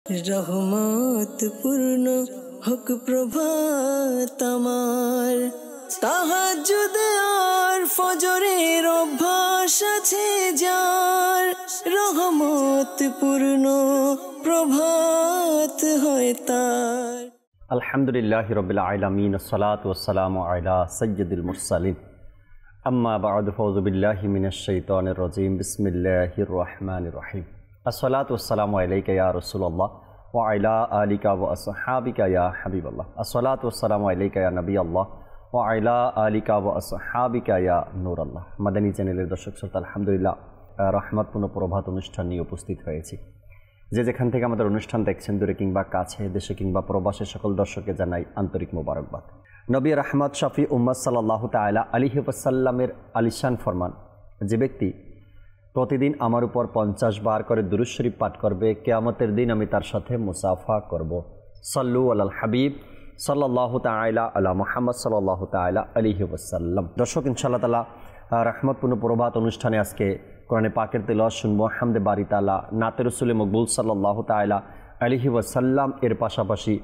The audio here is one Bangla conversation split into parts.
রহমত পূর্ণ হোক প্রভাত আমার, তাহাজ্জুদ আর ফজরের অভ্যাস আছে যার, রহমত পূর্ণ প্রভাত হয় তার। আলহামদুলিল্লাহি রাব্বিল আলামিন, আসসালাতু ওয়াসসালামু আলা সাইয়্যিদিল মুরসালিন, আম্মা বা'দু, ফাউযু বিল্লাহি মিনাশ শাইতানির রাজীম, বিসমিল্লাহির রহমানির রহিম। আসসালাতু ওয়াসসালামু আলাইকা ইয়া রাসূলুল্লাহ ওয়া আলা আলিকা ওয়া আসহাবিকা ইয়া হাবিবাল্লাহ। আসসালাতু ওয়াসসালামু আলাইকা ইয়া নবিয়াল্লাহ ওয়া আলা আলিকা ওয়া আসহাবিকা ইয়া নূরাল্লাহ। মাদানী চ্যানেলের দর্শক শ্রোতা, আলহামদুলিল্লাহ রহমতপূর্ণ প্রভাত অনুষ্ঠান নিয়ে উপস্থিত হয়েছি। যে যেখান থেকে আমাদের অনুষ্ঠান দেখছেন, দূরে কিংবা কাছে, দেশে কিংবা প্রবাসে, সকল দর্শককে জানাই আন্তরিক মোবারকবাদ। নবী রাহমাত শফি উম্মত সাল্লাল্লাহু তাআলা আলাইহি ওয়াসাল্লামের আলিশান ফরমান, যে ব্যক্তি প্রতিদিন আমার উপর 50 বার করে দুরূদ শরীফ পাঠ করবে, কিয়ামতের দিন আমি তার সাথে মুসাফা করব। সাল্লু আলাল হাবিব সাল্লাল্লাহু তাআলা আলা মুহাম্মদ সাল্লাল্লাহু তাআলা আলাইহি ওয়াসাল্লাম। দর্শক, ইনশাআল্লাহ তাআলা রহমতপূর্ণ প্রভাত অনুষ্ঠানে আজকে কোরআনে পাকের তেলাওয়াত শুনবো, হামদে বারি তাআলা, নাতে রাসূলে মকবুল সাল্লাল্লাহু তাআলা আলাইহি ওয়াসাল্লাম। এর পাশাপাশি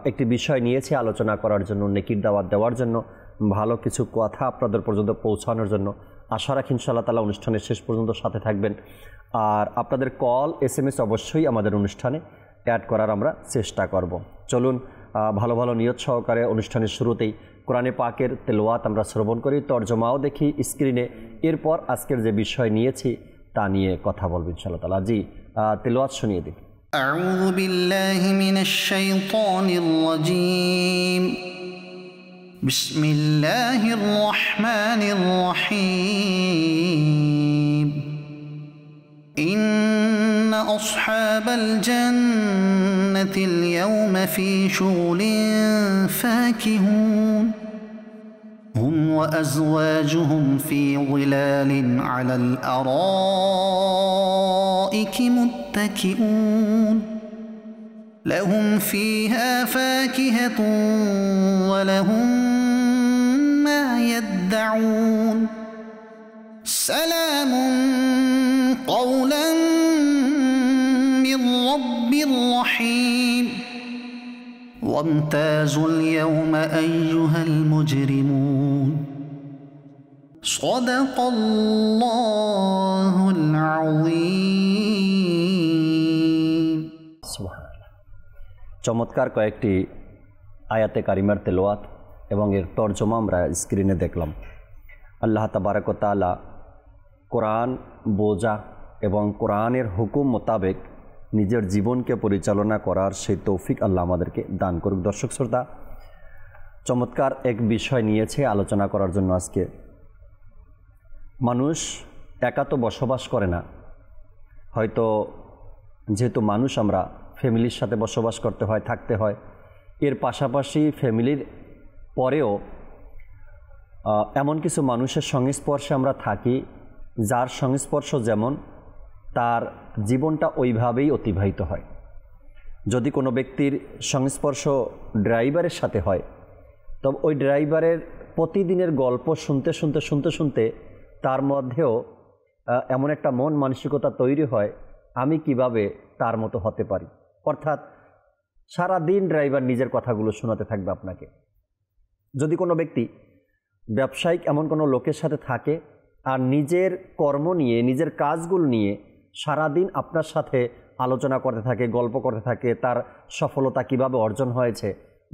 একটি বিষয় নিয়েছে আলোচনা করার জন্য, নেকির দাওয়াত দেওয়ার জন্য, ভালো কিছু কথা আপনাদের পর্যন্ত পৌঁছানোর জন্য। আশা রাখি ইনশাআল্লাহ তাআলা অনুষ্ঠানের শেষ পর্যন্ত সাথে থাকবেন। আর আপনাদের কল SMS অবশ্যই আমাদের অনুষ্ঠানে অ্যাড করার আমরা চেষ্টা করব। চলুন ভালো ভালো নিয়ত সহকারে অনুষ্ঠানের শুরুতেই কোরআনে পাকের তেলাওয়াত আমরা শ্রবণ করি, তরজমাও দেখি স্ক্রিনে। এরপর আজকের যে বিষয় নিয়েছি তা নিয়ে কথা বলব ইনশাআল্লাহ তাআলা। জি, তেলাওয়াত শুনিয়ে দিন। আউযু বিল্লাহি মিনাশ শাইতানির রাজীম। বিসমিল্লাহির রহমানির রহিম। ইন্না আসহাবাল জান্নাতিল ইয়াওমা ফি শুগুলিন ফাকিহুন হুম ওয়া আযওয়াজুহুম ফি যিলালিন আলাল আরাইকি মুত্তাকিউন লাহুম ফিহা ফাকিহাতুন ওয়া লাহুম মা ইয়াদউন সালামুন কওলান মির রাব্বির রহিম وامتازوا اليوم أيها المجرمون صدق الله العظيم। সুবহানাল্লাহ। চমৎকার কয়েকটি আয়াতে কারিমার তেলাওয়াত এবং এর তরজমা আমরা স্ক্রিনে দেখলাম। আল্লাহ তাবারক ওয়া তাআলা কোরআন বোঝা এবং কোরআনের হুকুম মোতাবেক নিজের জীবনকে পরিচালনা করার সেই তৌফিক আল্লাহ আমাদেরকে দান করুক। দর্শক শ্রোতা, চমৎকার এক বিষয় নিয়েছে আলোচনা করার জন্য আজকে। মানুষ একা তো বসবাস করে না, হয়তো যেহেতু মানুষ আমরা ফ্যামিলির সাথে বসবাস করতে হয়, থাকতে হয়। এর পাশাপাশি ফ্যামিলির পরেও এমন কিছু মানুষের সংস্পর্শে আমরা থাকি, যার সংস্পর্শ যেমন তার জীবনটা ওইভাবেই অতিবাহিত হয়। যদি কোনো ব্যক্তির সংস্পর্শ ড্রাইভারের সাথে হয়, তবে ওই ড্রাইভারের প্রতিদিনের গল্প শুনতে শুনতে শুনতে শুনতে তার মধ্যেও এমন একটা মন মানসিকতা তৈরি হয়, আমি কিভাবে তার মতো হতে পারি। অর্থাৎ সারা দিন ড্রাইভার নিজের কথাগুলো শোনাতে থাকবে আপনাকে। যদি কোনো ব্যক্তি ব্যবসায়িক এমন কোনো লোকের সাথে থাকে আর নিজের কর্ম নিয়ে, নিজের কাজগুলো নিয়ে সারাদিন আপনার সাথে আলোচনা করতে থাকে, গল্প করতে থাকে, তার সফলতা কিভাবে অর্জন হয়েছে,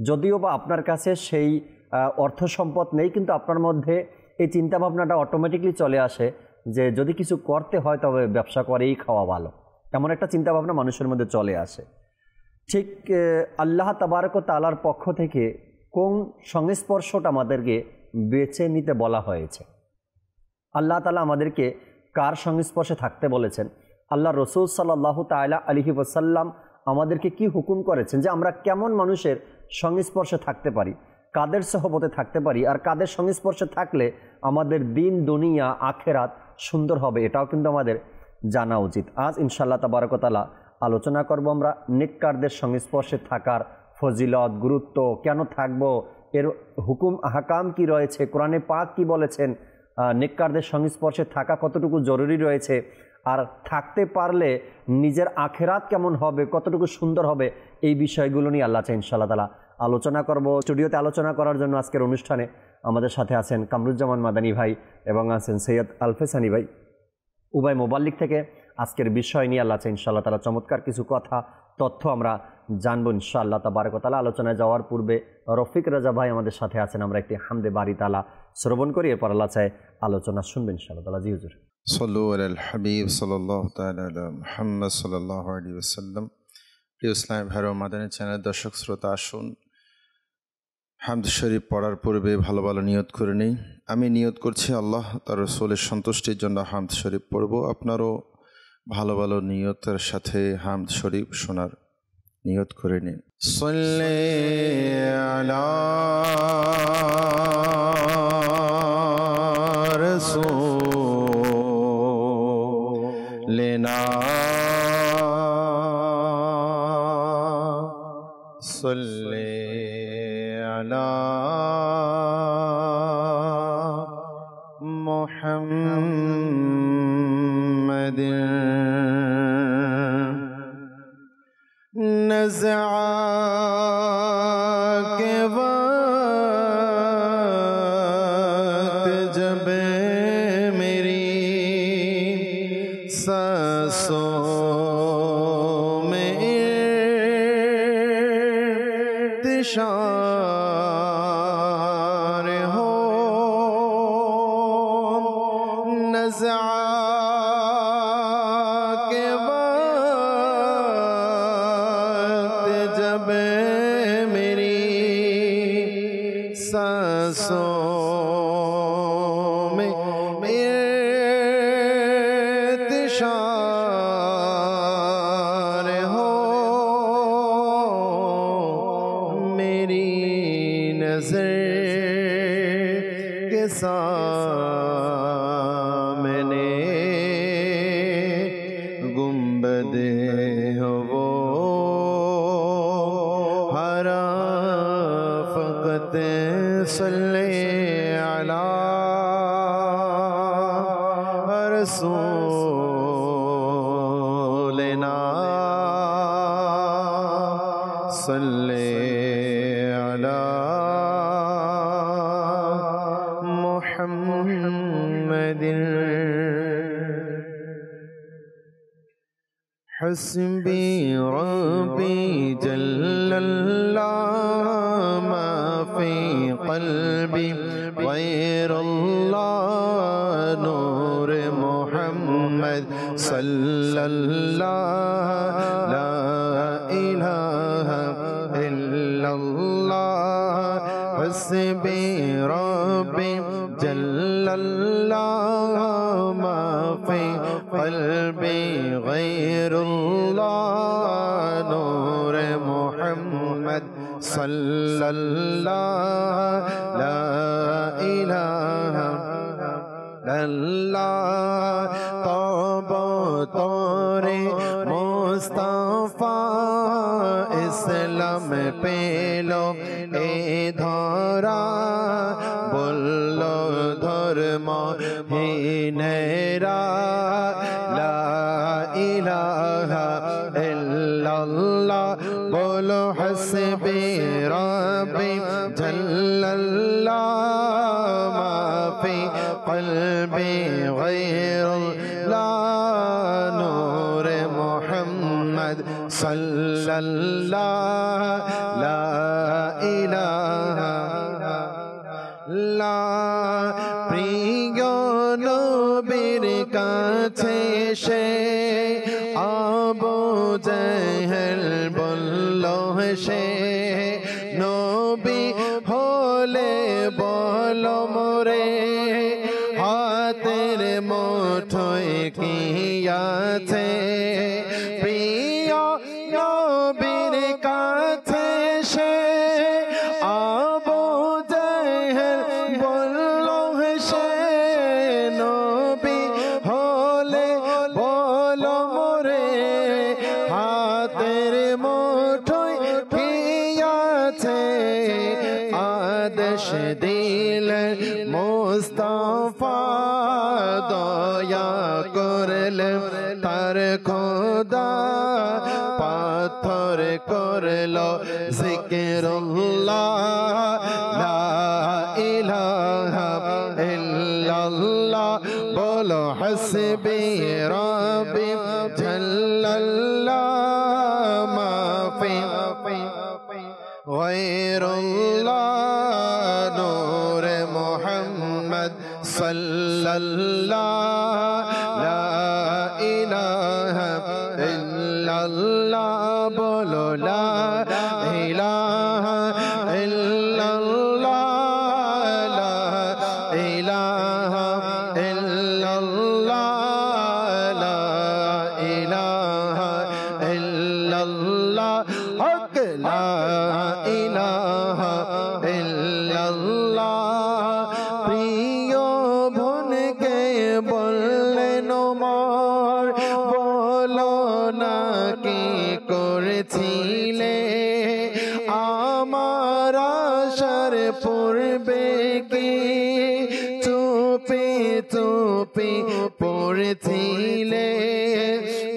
যদিও বা আপনার কাছে সেই অর্থ সম্পদ নেই, কিন্তু আপনার মধ্যে এই চিন্তাভাবনাটা অটোমেটিকলি চলে আসে যে যদি কিছু করতে হয় তবে ব্যবসা করেই খাওয়া ভালো। এমন একটা চিন্তাভাবনা মানুষের মধ্যে চলে আসে। ঠিক আল্লাহ তাবারক ওয়া তাআলার পক্ষ থেকে কোন সংস্পর্শটা আমাদেরকে বেছে নিতে বলা হয়েছে, আল্লাহ তাআলা আমাদেরকে কার সংস্পর্শে থাকতে বলেছেন, আল্লাহ রসুল সাল্লাল্লাহু তাআলা আলাইহি ওয়াসাল্লাম আমাদেরকে কি হুকুম করেছেন যে আমরা কেমন মানুষের সংস্পর্শে থাকতে পারি, কাদের সহবতে থাকতে পারি, আর কাদের সংস্পর্শে থাকলে আমাদের দিন দুনিয়া আখেরাত সুন্দর হবে, এটাও কিন্তু আমাদের জানা উচিত। আজ ইনশাআল্লাহ তাবারক ওয়া তাআলা আলোচনা করব আমরা নেককারদের সংস্পর্শে থাকার ফজিলত, গুরুত্ব, কেন থাকবো, এর হুকুম আহকাম কি রয়েছে, কোরআনে পাক কি বলেছেন, নেককারদের সংস্পর্শে থাকা কতটুকু জরুরি রয়েছে, আর থাকতে পারলে নিজের আখেরাত কেমন হবে, কতটুকু সুন্দর হবে, এই বিষয়গুলো নিয়ে আল্লাহ চাই ইনশাআল্লাহ তাআলা আলোচনা করব। স্টুডিওতে আলোচনা করার জন্য আজকের অনুষ্ঠানে আমাদের সাথে আছেন কামরুজ্জামান মাদানী ভাই এবং আছেন সৈয়দ আলফেসানি ভাই, উভয় মোবাল্লিক থেকে। আজকের বিষয় নিয়ে আল্লাহ চাই ইনশাআল্লাহ তাআলা চমৎকার কিছু কথা তথ্য আমরা জানবো ইনশাআল্লাহ তাবারক ওয়া তাআলা। আলোচনায় যাওয়ার পূর্বে রফিক রাজা ভাই আমাদের সাথে আছেন, আমরা একটি হামদে বারি তাআলা শ্রবণ করি, এরপর আল্লাহ চাই আলোচনা শুনবেন ইনশাআল্লাহ তাআলা। জি হুজুর। সাল্লু আলাল হাবিব সাল্লাল্লাহু তাআলা আলা মুহাম্মদ সাল্লাল্লাহু আলাইহি ওয়াসাল্লাম। প্রিয় ইসলামী ভাই ও মাদানী চ্যানেলের দর্শক শ্রোতা, আসুন হামদ শরীফ পড়ার পূর্বে ভালো ভালো নিয়ত করে নেই। আমি নিয়ত করছি আল্লাহ তার রাসূলের সন্তুষ্টির জন্য হামদ শরীফ পড়ব। আপনারও ভালো ভালো নিয়তের সাথে হামদ শরীফ শোনার নিয়ত করে নিন। সাল্লি আলা রাসূলিনা সাল্লি আলা মুহাম্মাদিন नज़ा के वक्त जब मेरी सांसों में इंतशार हो, नज़ा सांसों में इंतशार हो, मेरी नज़र के सामने गुंबदे हो वो हरा फ़क़त सल्ले अला रसूलिना सल्ले अला मुहम्मदिन। हस्बी रब्बी जल्लल्लाह मा फी क़ल्बी गैरुल्लाह नूर मुहम्मद सल्लल्लाह ला इलाहा इल्लल्लाह। हस्बी रब्बी जल्लल्लाह मा फी क़ल्बी गैरुल्लाह नूर मुहम्मद सल्लल्लाह ला इलाहा इल्लल्लाह। तौबा तोरे मुस्तफा इस्लाम पे लो ए धरा, बोलो धर्म ही नेरा ला इलाहा इल्लल्लाह। बोलो हस्बी रब्बी जल्लल्लाह मा फी क़ल्बी गैरुल्लाह नूर मुहम्मद सल्लल्लाह ला इलाहा ইল্লাল্লাহ। প্রিয় নবীর কাছে সে আবু জেহেল বলল সে, নবী হলে বলো মোরে হাতের মুঠোয় কি আছে। প্রিয় নবীর কাছে সে আবু জেহেল বলল সে, নবী হলে বলো মোরে হাতের মুঠোয় কি আছে। দেশ দিলেন মুস্তাফা দয়া করলেন তার খোদা পাথর করল জিকিরুল্লাহ লা ইলাহা ইল্লাল্লাহ বলো হাসবি রাব্বি জাল্লাল্লাহ মাফি গায়রুল্লাহ নূর মুহাম্মদ সাল্লাল্লাহ লা ইলাহা ইল্লাল্লাহ বলো লা ইলাহা ইল্লাল্লাহ লা ইলাহা ইল্লাল্লাহ লা ইলাহা ইল্লাল্লাহ হক লা ইলাহা ইল্লাল্লাহ প্রিয় বোনকে বললেন ওমর বলো না কি করেছিলে আমার আসার পূর্বে কি চুপি চুপি পড়েছিলে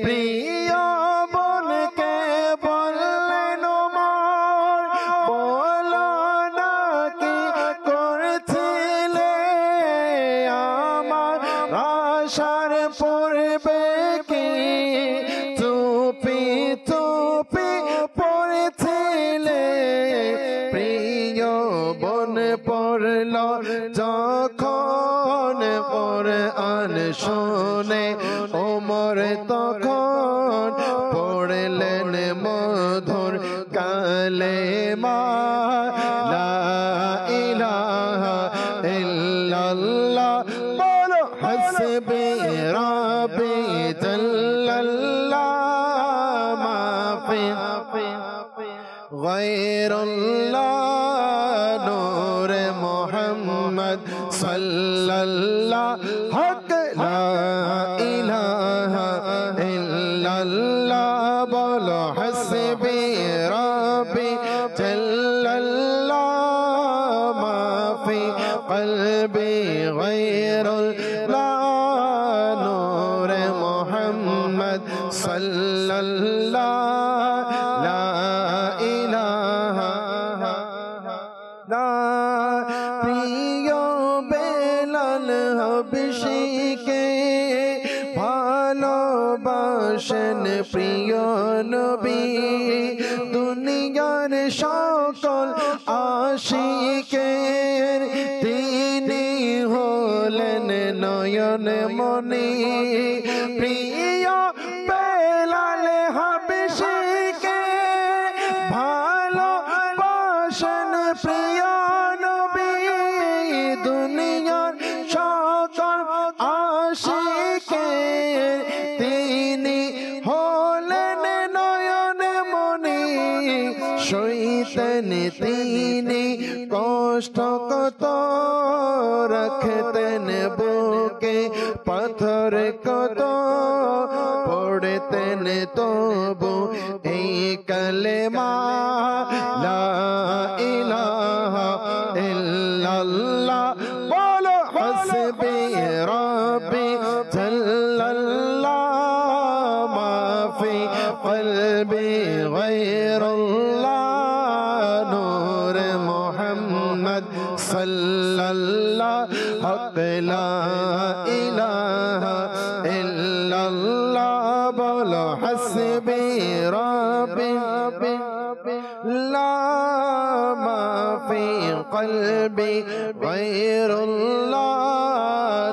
প্রিয় বোনকে বললেন ওমর বলো না কি করেছিলে আমার আসার পূর্বে কি চুপি চুপি পড়েছিলে প্রিয় বোন পড়ল যখন কোরআন শুনে ওমর তখন পড়লেন মধুর কালেমা লা ইলাহা ইল্লাল্লাহ বলো হাসবি রাব্বি জাল্লাল্লাহ মাফি গায়রুল্লাহ নূর মুহাম্মদ সাল্লাল্লাহ হক লা ইলাহা ইল্লাল্লাহ বলো হাসবি রাব্বি জাল্লাল্লাহ মাফি কলবি গায়রুল্লাহ নূর মুহাম্মদ সাল্লাল্লাহ লা ইলাহা প্রিয় বেলাল হাবশীকে ভালোবাসেন প্রিয় নবী দুনিয়ার সকল আশিকের তিনি হলেন নয়ন মনি প্রিয় বেলাল হাবশীকে ভালোবাসেন প্রিয় নবী দুনিয়ার সকল আশিকের তিনি হলেন নয়ন মনি শৈতান তিনি কষ্ট কত রাখতেন বুকে পাথর কত পড়তেন তবু এই কালেমা লা ইলাহা ইল্লাল্লাহ বলো হাসবি রাব্বি জাল্লাল্লাহ মাফি কলবি গায়রুল্লাহ নূর মুহাম্মদ সাল্লাল্লাহ হক লা ইলাহা ইল্লাল্লাহ বলো হাসবি রাব্বি লা মাফি কলবি গায়রুল্লাহ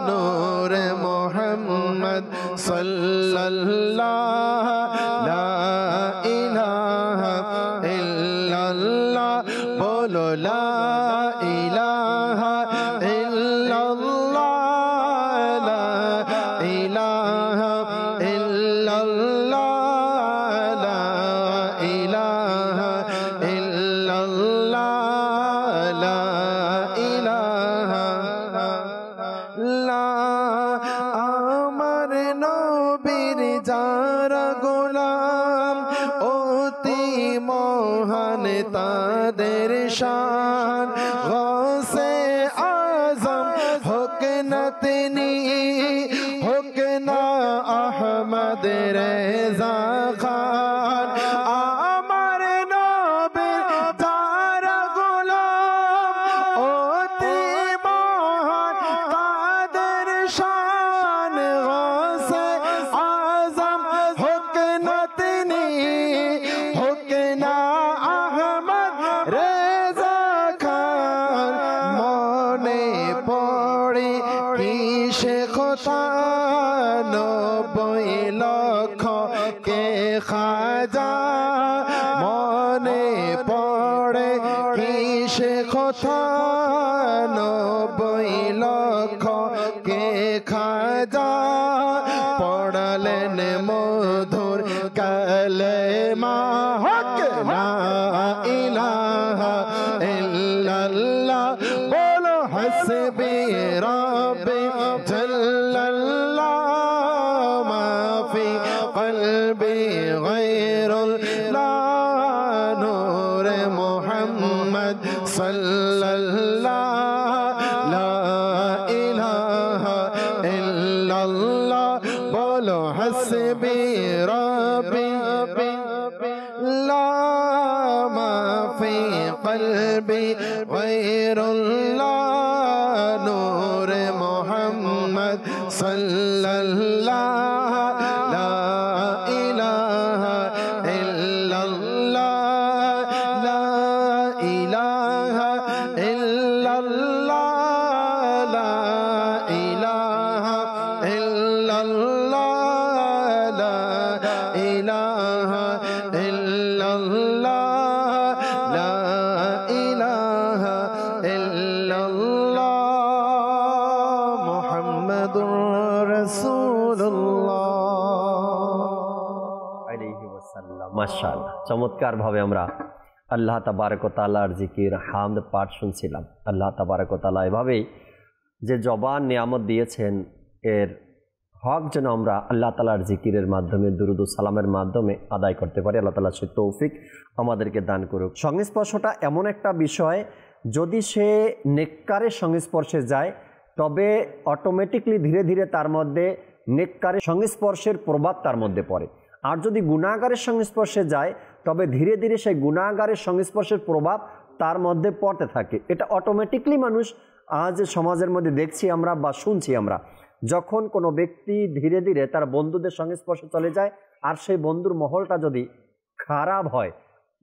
নূর মুহাম্মদ সাল্লাল্লাহ লা ইলাহা ইল্লাল্লাহ বলো লা ইলাহা ইল্লাল্লাহ লা ইলাহা ইল্লাল্লাহ লা ইলাহা ইল্লাল্লাহ লা ইলাহা লা আমার নবীর যারা গোলাম অতি মহান তাদের শান, গৌসে আজম হোক না তিনি, হোক না আহমদ রেজা খান। আমার নবীর যারা গোলাম, অতি মহান তাদের শান, গৌসে আজম হোক না তিনি, হোক না আহমদ রেজা খান। মনে পড়ে কি সে কথা, 90 লক্ষ কে খাজা। মনে পড়ে কি সে কথা, 90 লক্ষ কে খাজা। পড়লেন মধুর কালেমা, হক লা ইলাহা ইল্লাল্লাহ, বলো হাসবি রাব্বি জাল্লাল্লাহ, মা ফি কলবি গায়রুল্লাহ, নূরে মুহাম্মদ সাল্লাল্লাহ, লা ইলাহা ইল্লাল্লাহ, বলো হাসবি রাব্বি লা মা ফি কলবি গায়রুল্লাহ, নূরে মুহাম্মদ সাল্লাল্লাহ, লা ইলাহা ইল্লাল্লাহ, লা ইলাহা ইল্লাল্লাহ, লা ইলাহা ইল্লাল্লাহ, লা ইলাহা ইল্লাল্লাহ, লা ইলাহা ইল্লাল্লাহ, মুহাম্মাদুর রাসূলুল্লাহ। আলাইহি ওয়াসাল্লাম। মাশাআল্লাহ, চমৎকার ভাবে আমরা আল্লাহ তাবারক ওয়া তাআলার জিকির হামদ পাঠ শুনছিলাম। আল্লাহ তাবারক ওয়া তাআলা এভাবেই যে জবান নিয়ামত দিয়েছেন, এর হক যেন আমরা আল্লাহ তাআলার জিকিরের মাধ্যমে, দুরুদ ও সালামের মাধ্যমে আদায় করতে পারি। আল্লাহ তাআলা সে তৌফিক আমাদেরকে দান করুক। সংস্পর্শটা এমন একটা বিষয়, যদি সে নেককারের সংস্পর্শে যায় তবে অটোমেটিকলি ধীরে ধীরে তার মধ্যে নেককারের সংস্পর্শের প্রভাব তার মধ্যে পড়ে। আর যদি গুনাহগারের সংস্পর্শে যায় তবে ধীরে ধীরে সেই গুনাহগারের সংস্পর্শের প্রভাব তার মধ্যে পড়তে থাকে। এটা অটোমেটিকলি মানুষ আজ সমাজের মধ্যে দেখছি আমরা বা শুনছি আমরা, যখন কোনো ব্যক্তি ধীরে ধীরে তার বন্ধুদের সংস্পর্শে চলে যায় আর সেই বন্ধুর মহলটা যদি খারাপ হয়,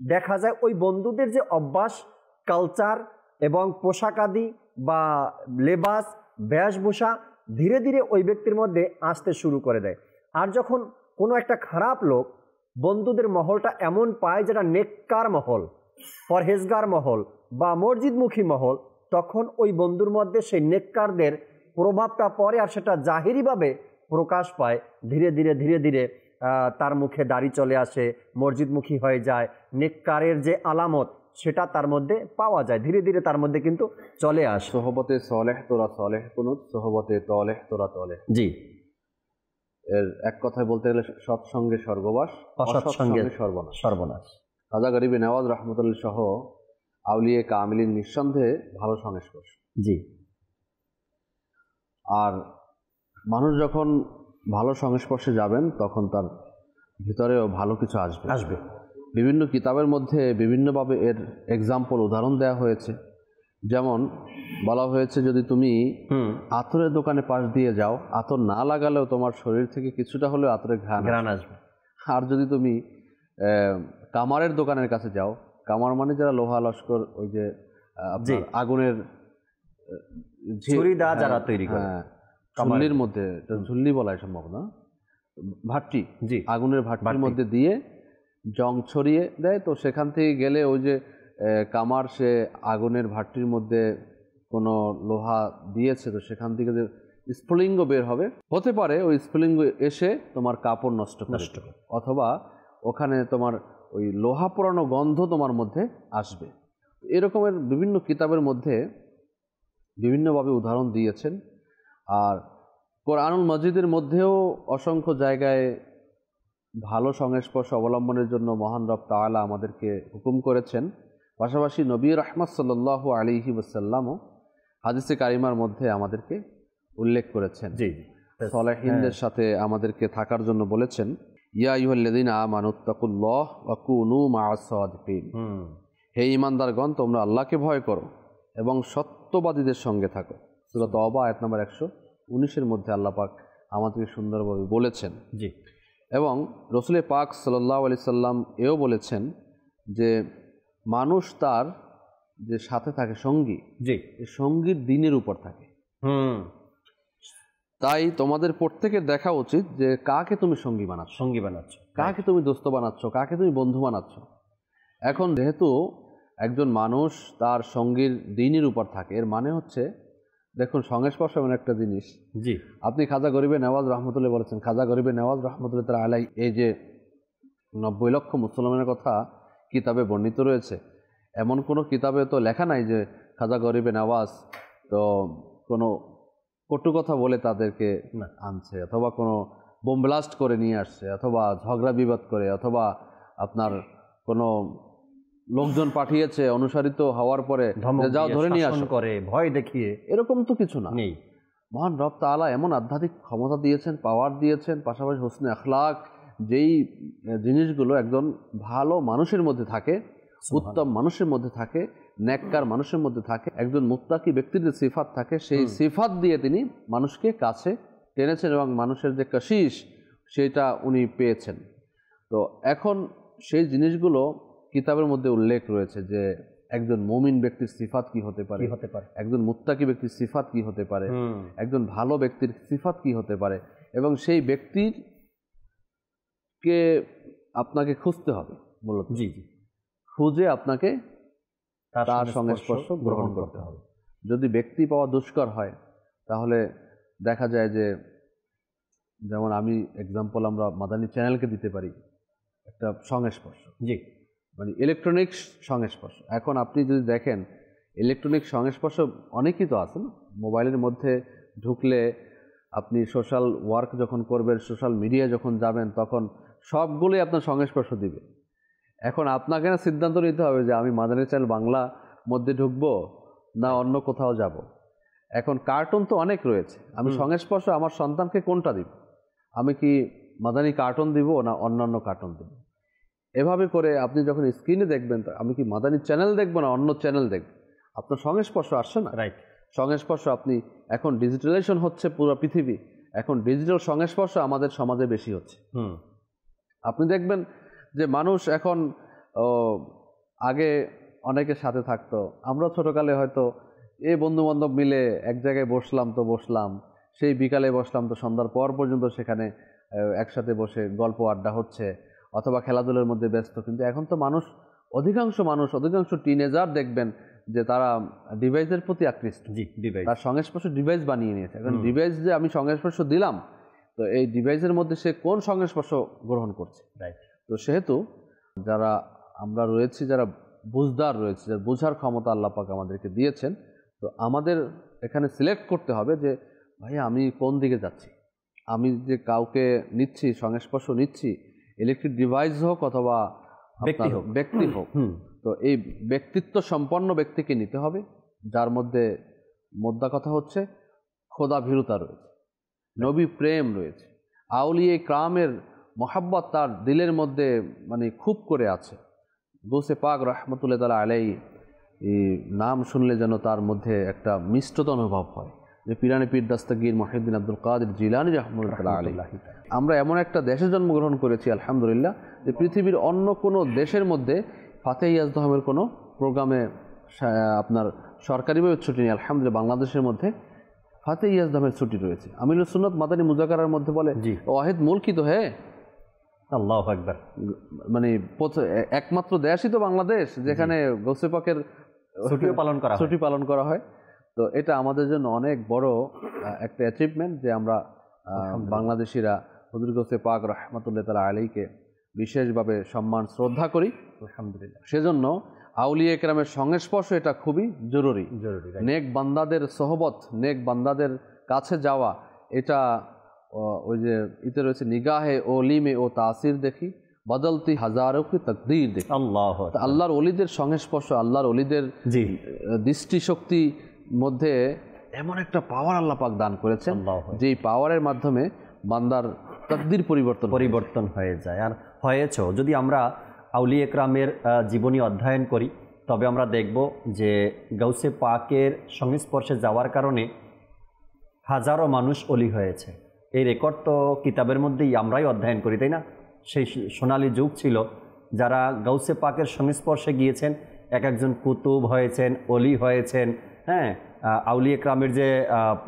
দেখা যায় ওই বন্ধুদের যে অভ্যাস, কালচার এবং পোশাকাদি বা লেবাস, বেশভূষা ধীরে ধীরে ওই ব্যক্তির মধ্যে আসতে শুরু করে দেয়। আর যখন কোনো একটা খারাপ লোক বন্ধুদের মহলটা এমন পায় যেটা নেককার মহল, পরহেজগার মহল বা মসজিদমুখী মহল, তখন ওই বন্ধুর মধ্যে সেই নেককারদের প্রভাবটা পড়ে আর সেটা জাহিরিভাবে প্রকাশ পায়। ধীরে ধীরে ধীরে ধীরে তার মুখে দাড়ি চলে আসে, মসজিদমুখী হয়ে যায়, নেককারের যে আলামত সেটা তার মধ্যে পাওয়া যায়, ধীরে ধীরে তার মধ্যে কিন্তু চলে আসে। সোহবতে সলেহ তোরা সলেহ কুনুত, সোহবতে তলেহ তোরা তলেহ। জি, এর এক কথায় বলতে গেলে সৎসঙ্গে স্বর্গবাস, অসৎসঙ্গে সর্বনাশ। সর্বনাশ। খাজা গরিবে নওয়াজ রহমতুল্লাহ সহ আউলিয়ে কামিলিন নিঃসন্দেহে ভালো সংস্পর্শ। জি। আর মানুষ যখন ভালো সংস্পর্শে যাবেন তখন তার ভিতরেও ভালো কিছু আসবে। বিভিন্ন কিতাবের মধ্যে বিভিন্নভাবে এর এক্সাম্পল, উদাহরণ দেওয়া হয়েছে। যেমন বলা হয়েছে, যদি তুমি আতরের দোকানে পাশ দিয়ে যাও, আতর না লাগালেও তোমার শরীর থেকে কিছুটা হলেও আতরের ঘ্রাণ আসবে। আর যদি তুমি কামারের দোকানের কাছে যাও, কামার মানে যারা লোহা লস্কর, ওই যে আগুনের ঝুড়িদা যারা তৈরি করে, ঝুল্লির মধ্যে, ঝুল্লি বলাই সম্ভব না, ভাট্টি, জি, আগুনের ভাট্টির মধ্যে দিয়ে জং ছড়িয়ে দেয়। তো সেখান থেকে গেলে ওই যে কামার সে আগুনের ভাট্টির মধ্যে কোনো লোহা দিয়েছে, তো সেখান থেকে যে স্ফুলিঙ্গ বের হবে, হতে পারে ওই স্ফুলিঙ্গ এসে তোমার কাপড় নষ্ট করে, অথবা ওখানে তোমার ওই লোহা পোড়ানো গন্ধ তোমার মধ্যে আসবে। এরকমের বিভিন্ন কিতাবের মধ্যে বিভিন্নভাবে উদাহরণ দিয়েছেন। আর কোরআনুল মজিদের মধ্যেও অসংখ্য জায়গায় ভালো সংস্পর্শ অবলম্বনের জন্য মহান রব তাআলা আমাদেরকে হুকুম করেছেন। পাশাপাশি নবী রাহমাত সাল্লাল্লাহু আলাইহি ওয়াসাল্লামও হাদিসে কারিমার মধ্যে আমাদেরকে উল্লেখ করেছেন, জি সালেহিনদের সাথে আমাদেরকে থাকার জন্য বলেছেন, ইয়া আইয়ুহাল্লাযীনা আমানুত্তাকুল্লাহ ওয়া কুনু মা'আস সাদিকিন, হে ঈমানদারগণ তোমরা আল্লাহকে ভয় করো এবং সত্যবাদীদের সঙ্গে থাকো। সূরা তাওবা আয়াত নম্বর 119-এর মধ্যে আল্লাহ পাক আমাদেরকে সুন্দরভাবে বলেছেন। জি। এবং রাসূল পাক সাল্লাল্লাহু আলাইহি সাল্লাম এও বলেছেন যে মানুষ তার যে সাথে থাকে সঙ্গী, জি, এই সঙ্গীর দিনের উপর থাকে। তাই তোমাদের প্রত্যেকের দেখা উচিত যে কাকে তুমি সঙ্গী বানাচ্ছ, কাকে তুমি দোস্ত বানাচ্ছ, কাকে তুমি বন্ধু বানাচ্ছ। এখন যেহেতু একজন মানুষ তার সঙ্গীর দিনের উপর থাকে, এর মানে হচ্ছে দেখুন সংস্পর্শ এমন একটা জিনিস। জি, আপনি খাজা গরিবে নওয়াজ রহমতুল্লাহ বলেছেন, খাজা গরিবে নওয়াজ রহমতুল্লাহ তাআলা আলাইহি এই যে 90 লক্ষ মুসলমানের কথা কিতাবে বর্ণিত রয়েছে, এমন কোনো কিতাবে তো লেখা নাই যে খাজা গরিবে নওয়াজ তো কোনো কটু কথা বলে তাদেরকে আনছে, অথবা কোনো বোম ব্লাস্ট করে নিয়ে আসছে, অথবা ঝগড়া বিবাদ করে, অথবা আপনার কোনো লোকজন পাঠিয়েছে অনুসারিত হওয়ার পরে যাও ধরে নিয়ে আসো করে ভয় দেখিয়ে, এরকম তো কিছু না। নেই। মহান রব তাআলা এমন আধ্যাত্মিক ক্ষমতা দিয়েছেন, পাওয়ার দিয়েছেন, পাশাপাশি হোসনে আখলাক, যেই জিনিসগুলো একজন ভালো মানুষের মধ্যে থাকে, উত্তম মানুষের মধ্যে থাকে, নেককার মানুষের মধ্যে থাকে, একজন মুত্তাকি ব্যক্তির যে সিফাত থাকে, সেই সিফাত দিয়ে তিনি মানুষকে কাছে টেনেছেন এবং মানুষের যে কাশিস সেটা উনি পেয়েছেন। তো এখন সেই জিনিসগুলো কিতাবের মধ্যে উল্লেখ রয়েছে যে একজন মুমিন ব্যক্তির সিফাত কি হতে পারে, একজন মুত্তাকি ব্যক্তির সিফাত কি হতে পারে, একজন ভালো ব্যক্তির সিফাত কি হতে পারে, এবং সেই ব্যক্তির কে আপনাকে খুঁজতে হবে মূলত। জি জি, খুঁজে আপনাকে তার সংস্পর্শ গ্রহণ করতে হবে। যদি ব্যক্তি পাওয়া দুষ্কর হয় তাহলে দেখা যায় যে, যেমন আমি এক্সাম্পল আমরা মাদানী চ্যানেলকে দিতে পারি একটা সংস্পর্শ, জি, মানে ইলেকট্রনিক সংস্পর্শ। এখন আপনি যদি দেখেন ইলেকট্রনিক সংস্পর্শ অনেকই তো আছে না, মোবাইলের মধ্যে ঢুকলে আপনি সোশ্যাল ওয়ার্ক যখন করবেন, সোশ্যাল মিডিয়া যখন যাবেন, তখন সবগুলোই আপনার সংস্পর্শ দিবে। এখন আপনাকে না সিদ্ধান্ত নিতে হবে যে আমি মাদানী চ্যানেল বাংলা মধ্যে ঢুকবো না অন্য কোথাও যাব। এখন কার্টুন তো অনেক রয়েছে, আমি সংস্পর্শ আমার সন্তানকে কোনটা দিব? আমি কি মাদানী কার্টুন দিব না অন্যান্য কার্টুন দিব? এভাবে করে আপনি যখন স্ক্রিনে দেখবেন, আমি কি মাদানী চ্যানেল দেখবো না অন্য চ্যানেল দেখব? আপনার সংস্পর্শ আসছে না। রাইট। সংস্পর্শ আপনি, এখন ডিজিটালাইজেশন হচ্ছে পুরো পৃথিবী, এখন ডিজিটাল সংস্পর্শ আমাদের সমাজে বেশি হচ্ছে। আপনি দেখবেন যে মানুষ এখন আগে অনেকের সাথে থাকতো, আমরা ছোটোকালে হয়তো এই বন্ধুবান্ধব মিলে এক জায়গায় বসলাম, সেই বিকালে বসলাম তো সন্ধ্যার পর পর্যন্ত সেখানে একসাথে বসে গল্প আড্ডা হচ্ছে, অথবা খেলাধুলার মধ্যে ব্যস্ত। কিন্তু এখন তো অধিকাংশ টিনেজার দেখবেন যে তারা ডিভাইসের প্রতি আকৃষ্ট। জি, ডিভাইস, তার সংস্পর্শ ডিভাইস বানিয়ে নিয়েছে। এখন ডিভাইস যে আমি সংস্পর্শ দিলাম, তো এই ডিভাইসের মধ্যে সে কোন সংস্পর্শ গ্রহণ করছে? রাইট। তো সেহেতু যারা আমরা রয়েছি, যারা বুঝদার রয়েছে, যারা বোঝার ক্ষমতা আল্লাহ পাক আমাদেরকে দিয়েছেন, তো আমাদের এখানে সিলেক্ট করতে হবে যে ভাই আমি কোন দিকে যাচ্ছি। আমি যে কাউকে নিচ্ছি, সংস্পর্শ নিচ্ছি, ইলেকট্রিক ডিভাইস হোক অথবা ব্যক্তি হোক, তো এই ব্যক্তিত্ব সম্পন্ন ব্যক্তিকে নিতে হবে, যার মধ্যে মোদ্দা কথা হচ্ছে খোদা ভীরুতা রয়েছে, নবী প্রেম রয়েছে, আউলিয়ে ক্রামের মহাব্বত তার দিলের মধ্যে মানে খুব করে আছে। গৌসে পাক রহমতুল্লাহ তাআলা আলাইহি নাম শুনলে যেন তার মধ্যে একটা মিষ্টতা অনুভব হয়, যে পিরানি পীর দাস্তাগীর মুহিউদ্দিন আব্দুল কাদের জিলানী রাহমাতুল্লাহ আলাইহি। আমরা এমন একটা দেশে জন্মগ্রহণ করেছি আলহামদুলিল্লাহ, যে পৃথিবীর অন্য কোনো দেশের মধ্যে ফাতেহ ইয়াজদাহমের কোনো প্রোগ্রামে আপনার সরকারিভাবে ছুটি নেই। আলহামদুলিল্লাহ বাংলাদেশের মধ্যে ফাতেহ ইয়াজদাহমের ছুটি রয়েছে। আমিনুস সুন্নাত মাদানী মুজাকারার মধ্যে বলে ওয়াহিদ মুলকি তো হে, আল্লাহু আকবার, মানে একমাত্র দেশই তো বাংলাদেশ যেখানে গৌসে পাকের ছুটি পালন করা হয়। তো এটা আমাদের জন্য অনেক বড় একটা অ্যাচিভমেন্ট যে আমরা বাংলাদেশিরা হুজুর গৌসে পাক রহমতুল্লাহ তাআলা আলাইহিকে বিশেষভাবে সম্মান শ্রদ্ধা করি আলহামদুলিল্লাহ। সেজন্য আউলিয়া কেরামের সংস্পর্শ এটা খুবই জরুরি। নেক বান্দাদের সোহবত, নেক বান্দাদের কাছে যাওয়া, এটা ওই যে ইতে রয়েছে নিগাহে ওলি মে ও তাসির দেখি, বদলতি হাজারো কি তকদীর দেখি। আল্লাহর অলিদের সংস্পর্শ, আল্লাহর অলিদের দৃষ্টিশক্তি মধ্যে এমন একটা পাওয়ার আল্লাহ পাক দান করেছেন, যেই পাওয়ারের মাধ্যমে বান্দার তকদির পরিবর্তন হয়ে যায়। আর হয়েছে, যদি আমরা আউলিয়া একরামের জীবনী অধ্যয়ন করি তবে আমরা দেখব যে গাউসে পাকের সংস্পর্শে যাওয়ার কারণে হাজারো মানুষ অলি হয়েছে। এই রেকর্ড তো কিতাবের মধ্যেই আমরাই অধ্যয়ন করি, তাই না? সেই সোনালী যুগ ছিল, যারা গাউসে পাকের সংস্পর্শে গিয়েছেন এক একজন কুতুব হয়েছেন, অলি হয়েছেন। হ্যাঁ, আউলিয়া একরামের যে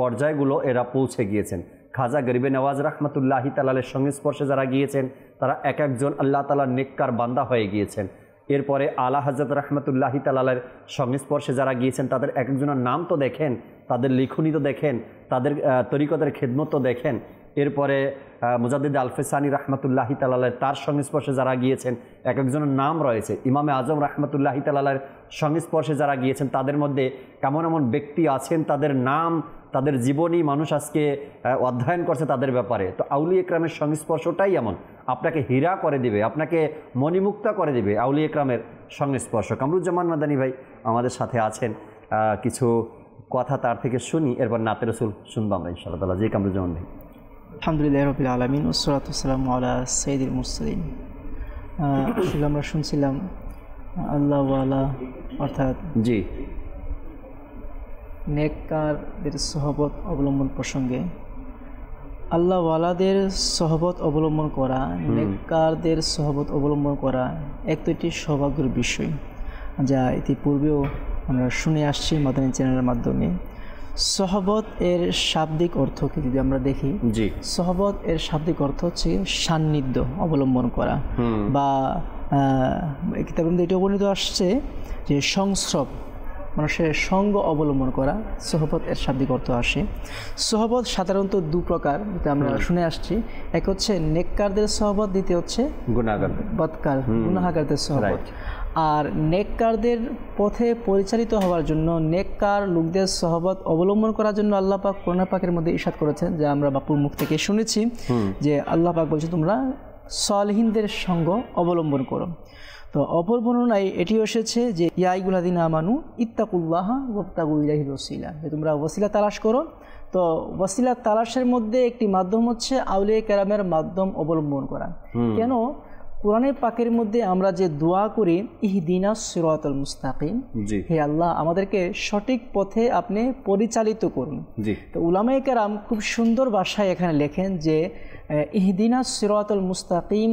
পর্যায়গুলো এরা পৌঁছে গিয়েছেন। খাজা গরিবে নওয়াজ রহমতুল্লাহি তাআলার সংস্পর্শে যারা গিয়েছেন তারা এক একজন আল্লাহ তাআলার নেককার বান্দা হয়ে গিয়েছেন। এরপরে আলা হযরত রহমতুল্লাহি তাআলার সংস্পর্শে যারা গিয়েছেন তাদের এক একজনের নাম তো দেখেন, তাদের লিখনি তো দেখেন, তাদের তরিকতের খেদমত তো দেখেন। এরপরে মুজাদ্দিদ আলফেসানি রহমতুল্লাহি তাআলার তার সংস্পর্শে যারা গিয়েছেন এক একজনের নাম রয়েছে। ইমামে আজম রহমতুল্লাহি তাআলার সংস্পর্শে যারা গিয়েছেন তাদের মধ্যে এমন এমন ব্যক্তি আছেন, তাদের নাম, তাদের জীবনী মানুষ আজকে অধ্যয়ন করছে তাদের ব্যাপারে। তো আউলিয়া একরামের সংস্পর্শটাই এমন, আপনাকে হীরা করে দিবে, আপনাকে মণিমুক্তা করে দিবে আউলিয়া একরামের সংস্পর্শ। কামরুজ্জামান মাদানী ভাই আমাদের সাথে আছেন, কিছু কথা তার থেকে শুনি, এরপর নাতে রসুল শুনবো আমরা ইনশাআল্লাহ তাআলা। জি কামরুজ্জামান ভাই। আলহামদুলিল্লাহ রাব্বিল আলামিন ওয়াসসালাতু ওয়াসসালামু আলা সাইয়্যিদিল মুরসালিন। আসলে আমরা শুনছিলাম আল্লাহ ওয়ালা অর্থাৎ জি নেককারদের সহবত অবলম্বন প্রসঙ্গে। আল্লাহ ওয়ালাদের সহবত অবলম্বন করা, নেককারদের সহবত অবলম্বন করা এক তো একটি সৌভাগ্যের বিষয়, যা ইতিপূর্বেও আমরা শুনে আসছি মাদানী চ্যানেলের মাধ্যমে। সহবত এর শাব্দিক অর্থকে যদি আমরা দেখি, সহবত এর শাব্দিক অর্থ হচ্ছে সান্নিধ্য অবলম্বন করা, বা কিতাবের মধ্যে এটা বর্ণিত আসছে যে সংস্রব, মানুষের সঙ্গ অবলম্বন করা, সহবত এর শাব্দিক অর্থ আসে। সহবত সাধারণত দু প্রকার, যেটা আমরা শুনে আসছি। এক হচ্ছে নেককারদের সহবত, দ্বিতীয় হচ্ছে গুনাহগারদের সহবত। আর নেককারদের পথে পরিচালিত হওয়ার জন্য, নেককার লোকদের সহবত অবলম্বন করার জন্য আল্লাহ পাক কোরআন পাকের মধ্যে ইরশাদ করেছেন, যে আমরা বাপুর মুখ থেকে শুনেছি যে আল্লাহ পাক বলছে তোমরা সালেহিনদের সঙ্গ অবলম্বন করো। তো অপর বর্ণনায় এটিও এসেছে যে ইয়া আইয়ুহাল্লাযীনা আমানু ইত্তাকুল্লাহা ওয়াবতাগু ইলাইহিল ওয়াসিলা, যে তোমরা ওয়াসিলা তালাশ করো। তো ওয়াসিলা তালাশের মধ্যে একটি মাধ্যম হচ্ছে আউলিয়া কেরামের মাধ্যম অবলম্বন করা। কেন? কোরআনের পাকের মধ্যে আমরা যে দোয়া করি, ইহদিনাস সিরাতাল মুস্তাকিম, হে আল্লাহ আমাদেরকে সঠিক পথে আপনি পরিচালিত করুন। তো উলামায়ে কেরাম খুব সুন্দর ভাষায় এখানে লেখেন যে ইহদিনাস সিরাতাল মুস্তাকিম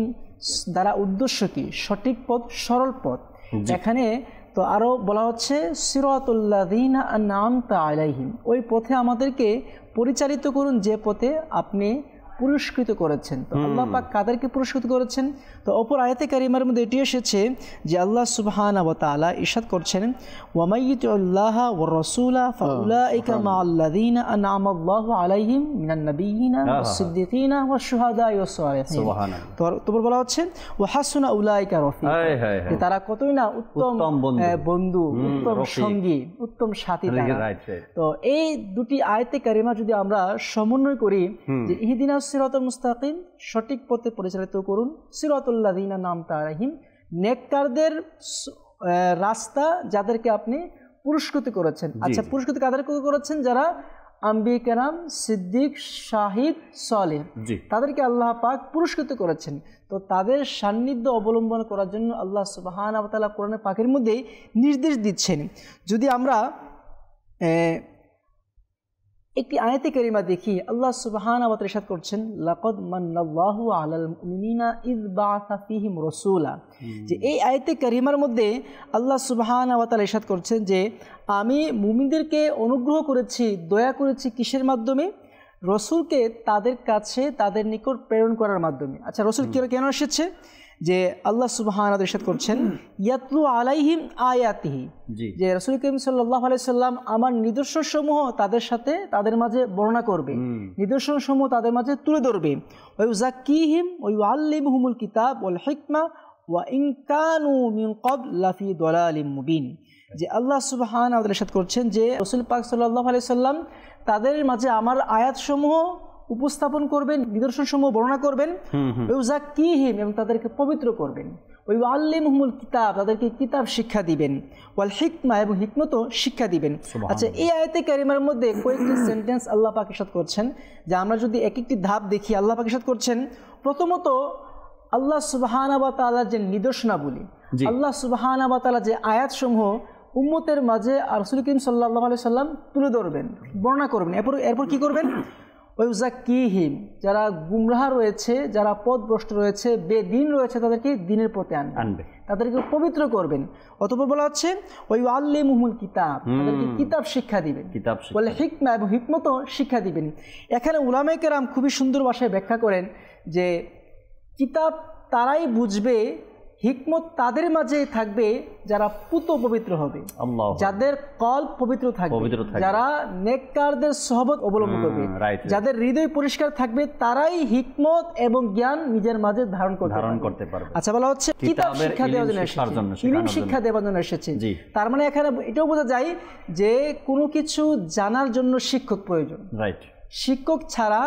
দ্বারা উদ্দেশ্য কি? সঠিক পথ, সরল পথ। এখানে তো আরও বলা হচ্ছে সিরাতুল্লাযীনা আনআমতা আলাইহিম, ওই পথে আমাদেরকে পরিচালিত করুন যে পথে আপনি পুরস্কৃত করেছেন। তো আল্লাহ পাক কাদেরকে পুরস্কৃত করেছেন? তো অপর আয়াতে কারিমার মধ্যে এটি এসেছে যে আল্লাহ সুবহানাহু ওয়া তাআলা ইরশাদ করছেন, ওয়া মাইয়ুতিল্লাহা ওয়ার রাসূলা ফাউলাইকা মাআল্লাযীনা আনআমাল্লাহু আলাইহিম মিনান নাবিয়্যিনা ওয়াস-সিদ্দীকিনা ওয়াশ-শুহাদা'i ওয়াস-সালিহিন। সুবহানাল্লাহ। তারপর বলা হচ্ছে ওয়া হাসুনা উলাইকা রফিকা, যে তারা কতই না উত্তম বন্ধু, উত্তম সঙ্গী, উত্তম সাথী তারা। তো এই দুটি আয়াতে কারিমা যদি আমরা সমন্বয় করি যে ইহদিনাস সিরাতাল মুস্তাকিম, সঠিক পথে পরিচালিত করুন, সিরাতুল্লাযীনা আনআমতা আলাইহিম, নেককারদের রাস্তা যাদেরকে আপনি পুরস্কৃত করেছেন। আচ্ছা, পুরস্কৃত কাদেরকে করেছেন? যারা আম্বিয়া কেরাম, সিদ্দিক, শাহিদ, সালেহ, তাদেরকে আল্লাহ পাক পুরস্কৃত করেছেন। তো তাদের সান্নিধ্য অবলম্বন করার জন্য আল্লাহ সুবহানাহু ওয়া তাআলা কোরআনের পাকের মধ্যেই নির্দেশ দিচ্ছেন। যদি আমরা একটি আয়াতে কারিমা দেখি, আল্লাহ সুবহানাহু ওয়া তাআলা ইরশাদ করছেন, লাকাদ মান্নাল্লাহু আলাল মুমিনিনা ইয বাআসা ফীহিম রাসূলা, যে এই আয়াতে কারিমার মধ্যে আল্লাহ সুবহানাহু ওয়া তাআলা ইরশাদ করছেন যে আমি মুমিনদেরকে অনুগ্রহ করেছি, দয়া করেছি কিসের মাধ্যমে? রসুলকে তাদের কাছে, তাদের নিকট প্রেরণ করার মাধ্যমে। আচ্ছা, রসুল কেন এসেছে? যে আল্লাহ সুবহানাহু ওয়া তাআলা ইরশাদ করছেন, ইয়াতলু আলাইহিম আয়াতিহি, যে রাসূল করিম সাল্লাল্লাহু আলাইহি সাল্লাম আমার নিদর্শনসমূহ তাদের সাথে, তাদের মাঝে বর্ণনা করবে, নিদর্শনসমূহ তাদের মাঝে তুলে ধরবে। ওয়া ইউযাক্কিহিম ওয়া ইউআল্লিমুহুমুল কিতাব ওয়াল হিকমা ওয়া ইন কানু মিন ক্বাবল লাফি দালালিম মুবিন, যে আল্লাহ সুবহানাহু ওয়া তাআলা ইরশাদ করছেন যে রাসূল পাক সাল্লাল্লাহু আলাইহি সাল্লাম তাদের মাঝে আমার আয়াতসমূহ উপস্থাপন করবেন, নিদর্শনসমূহ বর্ণনা করবেন, ইউযাক্কিহিম এবং তাদেরকে পবিত্র করবেন, ওয়া ইউআল্লিমুহুমুল কিতাব তাদেরকে কিতাব শিক্ষা দিবেন, ওয়াল হিকমা এবং হিকমতও শিক্ষা দিবেন। আচ্ছা, এই আয়াতে কারিমার মধ্যে কয়েকটি সেন্টেন্স আল্লাহ পাক ইরশাদ করছেন, যে আমরা যদি এক একটি ধাপ দেখি, আল্লাহ পাক ইরশাদ করছেন প্রথমত আল্লাহ সুবহানাহু ওয়া তাআলার যে নিদর্শনাবলী, আল্লাহ সুবহানাহু ওয়া তাআলা যে আয়াতসমূহ উম্মতের মাঝে আর রাসূল করিম সাল্লাল্লাহু আলাইহি সাল্লাম তুলে ধরবেন, বর্ণনা করবেন, এরপর কি করবেন, ওয়াইউযাক্কিহিম যারা গুমরাহ রয়েছে, যারা পথভ্রষ্ট রয়েছে, বেদিন রয়েছে, তাদেরকে দ্বীনের পথে আনবে, তাদেরকে পবিত্র করবেন। অতঃপর বলা হচ্ছে ওয়াইউআল্লিমুহুমুল কিতাব তাদেরকে কিতাব শিক্ষা দিবেন, বলে হিকমা এবং হিকমতও শিক্ষা দিবেন। এখানে উলামায়ে কেরাম খুবই সুন্দর ভাষায় ব্যাখ্যা করেন যে কিতাব তারাই বুঝবে, হিকমত তাদের মাঝে থাকবে যারা পুত পবিত্র হবে, যাদের কল্ব পবিত্র থাকবে, যারা নেককারদের সহবত অবলম্বন করবে, যাদের হৃদয় পরিষ্কার থাকবে, তারাই হিকমত এবং জ্ঞান নিজের মাঝে ধারণ করতে পারবে। আচ্ছা, বলা হচ্ছে কিতাব শিক্ষা দেওয়ার জন্য এসেছে, ইলম শিক্ষা দেওয়ার জন্য এসেছে। তার মানে এখানে এটাও বোঝা যায় যে কোনো কিছু জানার জন্য শিক্ষক প্রয়োজন। শিক্ষক ছাড়া,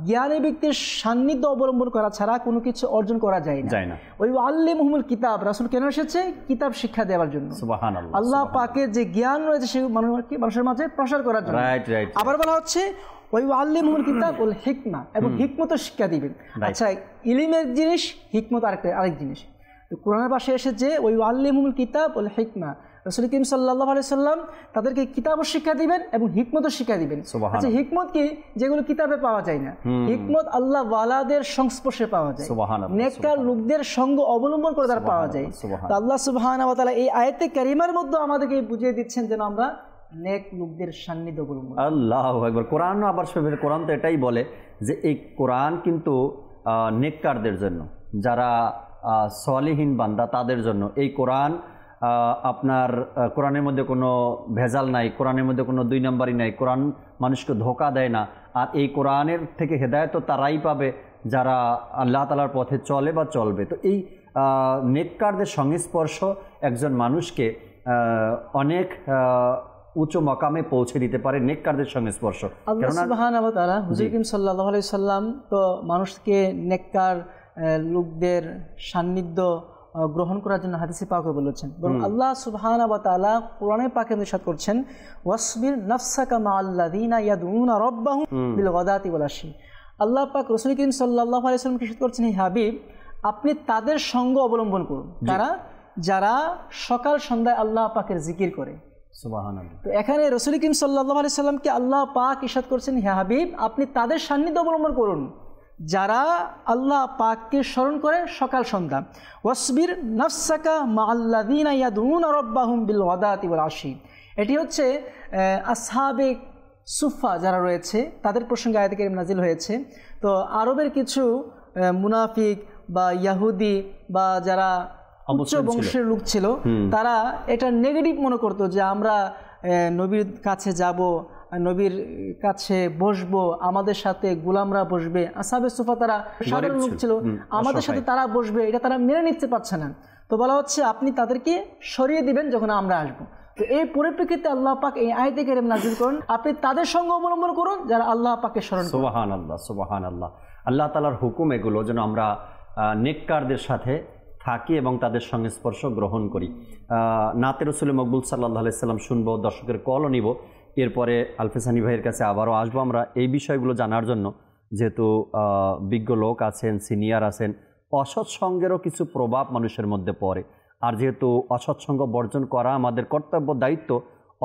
জ্ঞানী ব্যক্তির সান্নিধ্য অবলম্বন করা ছাড়া কোনো কিছু অর্জন করা যায় না। ওই আল্লিমুহুমুল কিতাব, রাসূল কেন এসেছে? কিতাব শিক্ষা দেওয়ার জন্য। সুবহানাল্লাহ, আল্লাহ পাকের যে জ্ঞান রয়েছে সেই মানুষের মাঝে প্রসার করার জন্য। আবার বলা হচ্ছে ওই আল্লিমুহুমুল কিতাব ওয়াল হিকমা এবং হিকমতও শিক্ষা দিবেন। আচ্ছা, ইলমের জিনিস, হিকমত আরেক জিনিস। তো কোরআনের ভাষায় এসেছে ওই আল্লিমুহুমুল কিতাব ওয়াল হিকমা, রাসূল করিম সাল্লাল্লাহু আলাইহি সাল্লাম তাদেরকে কিতাবও শিক্ষা দিবেন এবং হিকমতও শিক্ষা দিবেন। আচ্ছা, হিকমত কি? যেগুলো কিতাবে পাওয়া যায় না। হিকমত আল্লাহ ওয়ালাদের সংস্পর্শে পাওয়া যায়, নেককার লোকদের সঙ্গ অবলম্বন করে তারা পাওয়া যায়। তো আল্লাহ সুবহানাহু ওয়া তাআলা এই আয়াতে কারিমার মধ্যে আমাদেরকে বুঝিয়ে দিচ্ছেন যেন আমরা নেক লোকদের সান্নিধ্য অবলম্বন। আল্লাহু আকবার। কোরআন আবার কোরআন তো এটাই বলে যে এই কোরআন কিন্তু নেককারদের জন্য, যারা সলিহীন বান্দা তাদের জন্য। এই কোরআন আপনার কোরআনের মধ্যে কোনো ভেজাল নাই, কোরআনের মধ্যে কোনো দুই নম্বরই নাই, কোরআন মানুষকে ধোঁকা দেয় না। আর এই কোরআনের থেকে হেদায়েত তারাই পাবে যারা আল্লাহ তাআলার পথে চলে বা চলবে। তো এই নেককারদের সংস্পর্শ একজন মানুষকে অনেক উচ্চ মকামে পৌঁছে দিতে পারে, নেককারদের সংস্পর্শ। আল্লাহ সুবহানাহু ওয়া তাআলা হুজুর করিম সাল্লাল্লাহু আলাইহি সাল্লাম তো মানুষকে নেককার লোকদের সান্নিধ্য গ্রহণ করার জন্য হাদিসে পাকে বলেছেন। বরং আল্লাহ সুবহানাহু ওয়া তাআলা কোরআনে পাকে ইরশাদ করছেন ওয়াসবির নাফসাকা মাআল্লাযিনা ইয়াদউনা রাব্বাহুম বিল গাদাতি ওয়াল আশি। আল্লাহ পাক রাসূল করিম সাল্লাল্লাহু আলাইহি ওয়াসাল্লামকে ইরশাদ করছেন, হে হাবিব, আপনি তাদের সঙ্গ অবলম্বন করুন, যারা সকাল সন্ধ্যায় আল্লাহ পাকের জিকির করে। সুবহানাল্লাহ। তো এখানে রাসূল করিম সাল্লাল্লাহু আলাইহি সাল্লামকে আল্লাহ পাক ইরশাদ করছেন, হে হাবিব, আপনি তাদের সান্নিধ্য অবলম্বন করুন যারা আল্লাহ পাককে স্মরণ করে সকাল সন্ধ্যা। ওয়াসবির নাফসাকা মাআল্লাযিনা ইয়াদউনা রাব্বাহুম বিল গাদাতি ওয়াল আশি। এটি হচ্ছে আসহাবে সুফা যারা রয়েছে তাদের প্রসঙ্গে আয়াতে কারিমা নাজিল হয়েছে। তো আরবের কিছু মুনাফিক বা ইয়াহুদি বা যারা উচ্চ বংশের লোক ছিল, তারা এটা নেগেটিভ মনে করতো যে আমরা নবীর কাছে যাব, নবীর কাছে বসবো, আমাদের সাথে গোলামরা বসবে। আসহাবে সুফা তারা সাধারণ লোক ছিল, আমাদের সাথে তারা বসবে, এটা তারা মেনে নিতে পারছে না। তো বলা হচ্ছে আপনি তাদেরকে সরিয়ে দিবেন যখন আমরা আসবো। তো এই পরিপ্রেক্ষিতে আল্লাহ পাক এই আয়াতে কারিমা নাযিল করেন, আপনি তাদের সঙ্গে অবলম্বন করুন যারা আল্লাহ পাককে স্মরণ করে। সুবহানাল্লাহ, সুবহানাল্লাহ। আল্লাহ তাআলার হুকুম এগুলো যেন আমরা নেককারদের সাথে থাকি এবং তাদের সংস্পর্শ গ্রহণ করি। নাতে রাসূল মকবুল সাল্লাল্লাহু আলাইহি সাল্লাম শুনবো, দর্শকের কলও নিব। এরপরে আলফেজ হানি ভাইয়ের কাছে আবারও আসবো আমরা এই বিষয়গুলো জানার জন্য, যেহেতু বিজ্ঞ লোক আছেন, সিনিয়র আছেন। অসৎসঙ্গেরও কিছু প্রভাব মানুষের মধ্যে পড়ে, আর যেহেতু অসৎসঙ্গ বর্জন করা আমাদের কর্তব্য দায়িত্ব,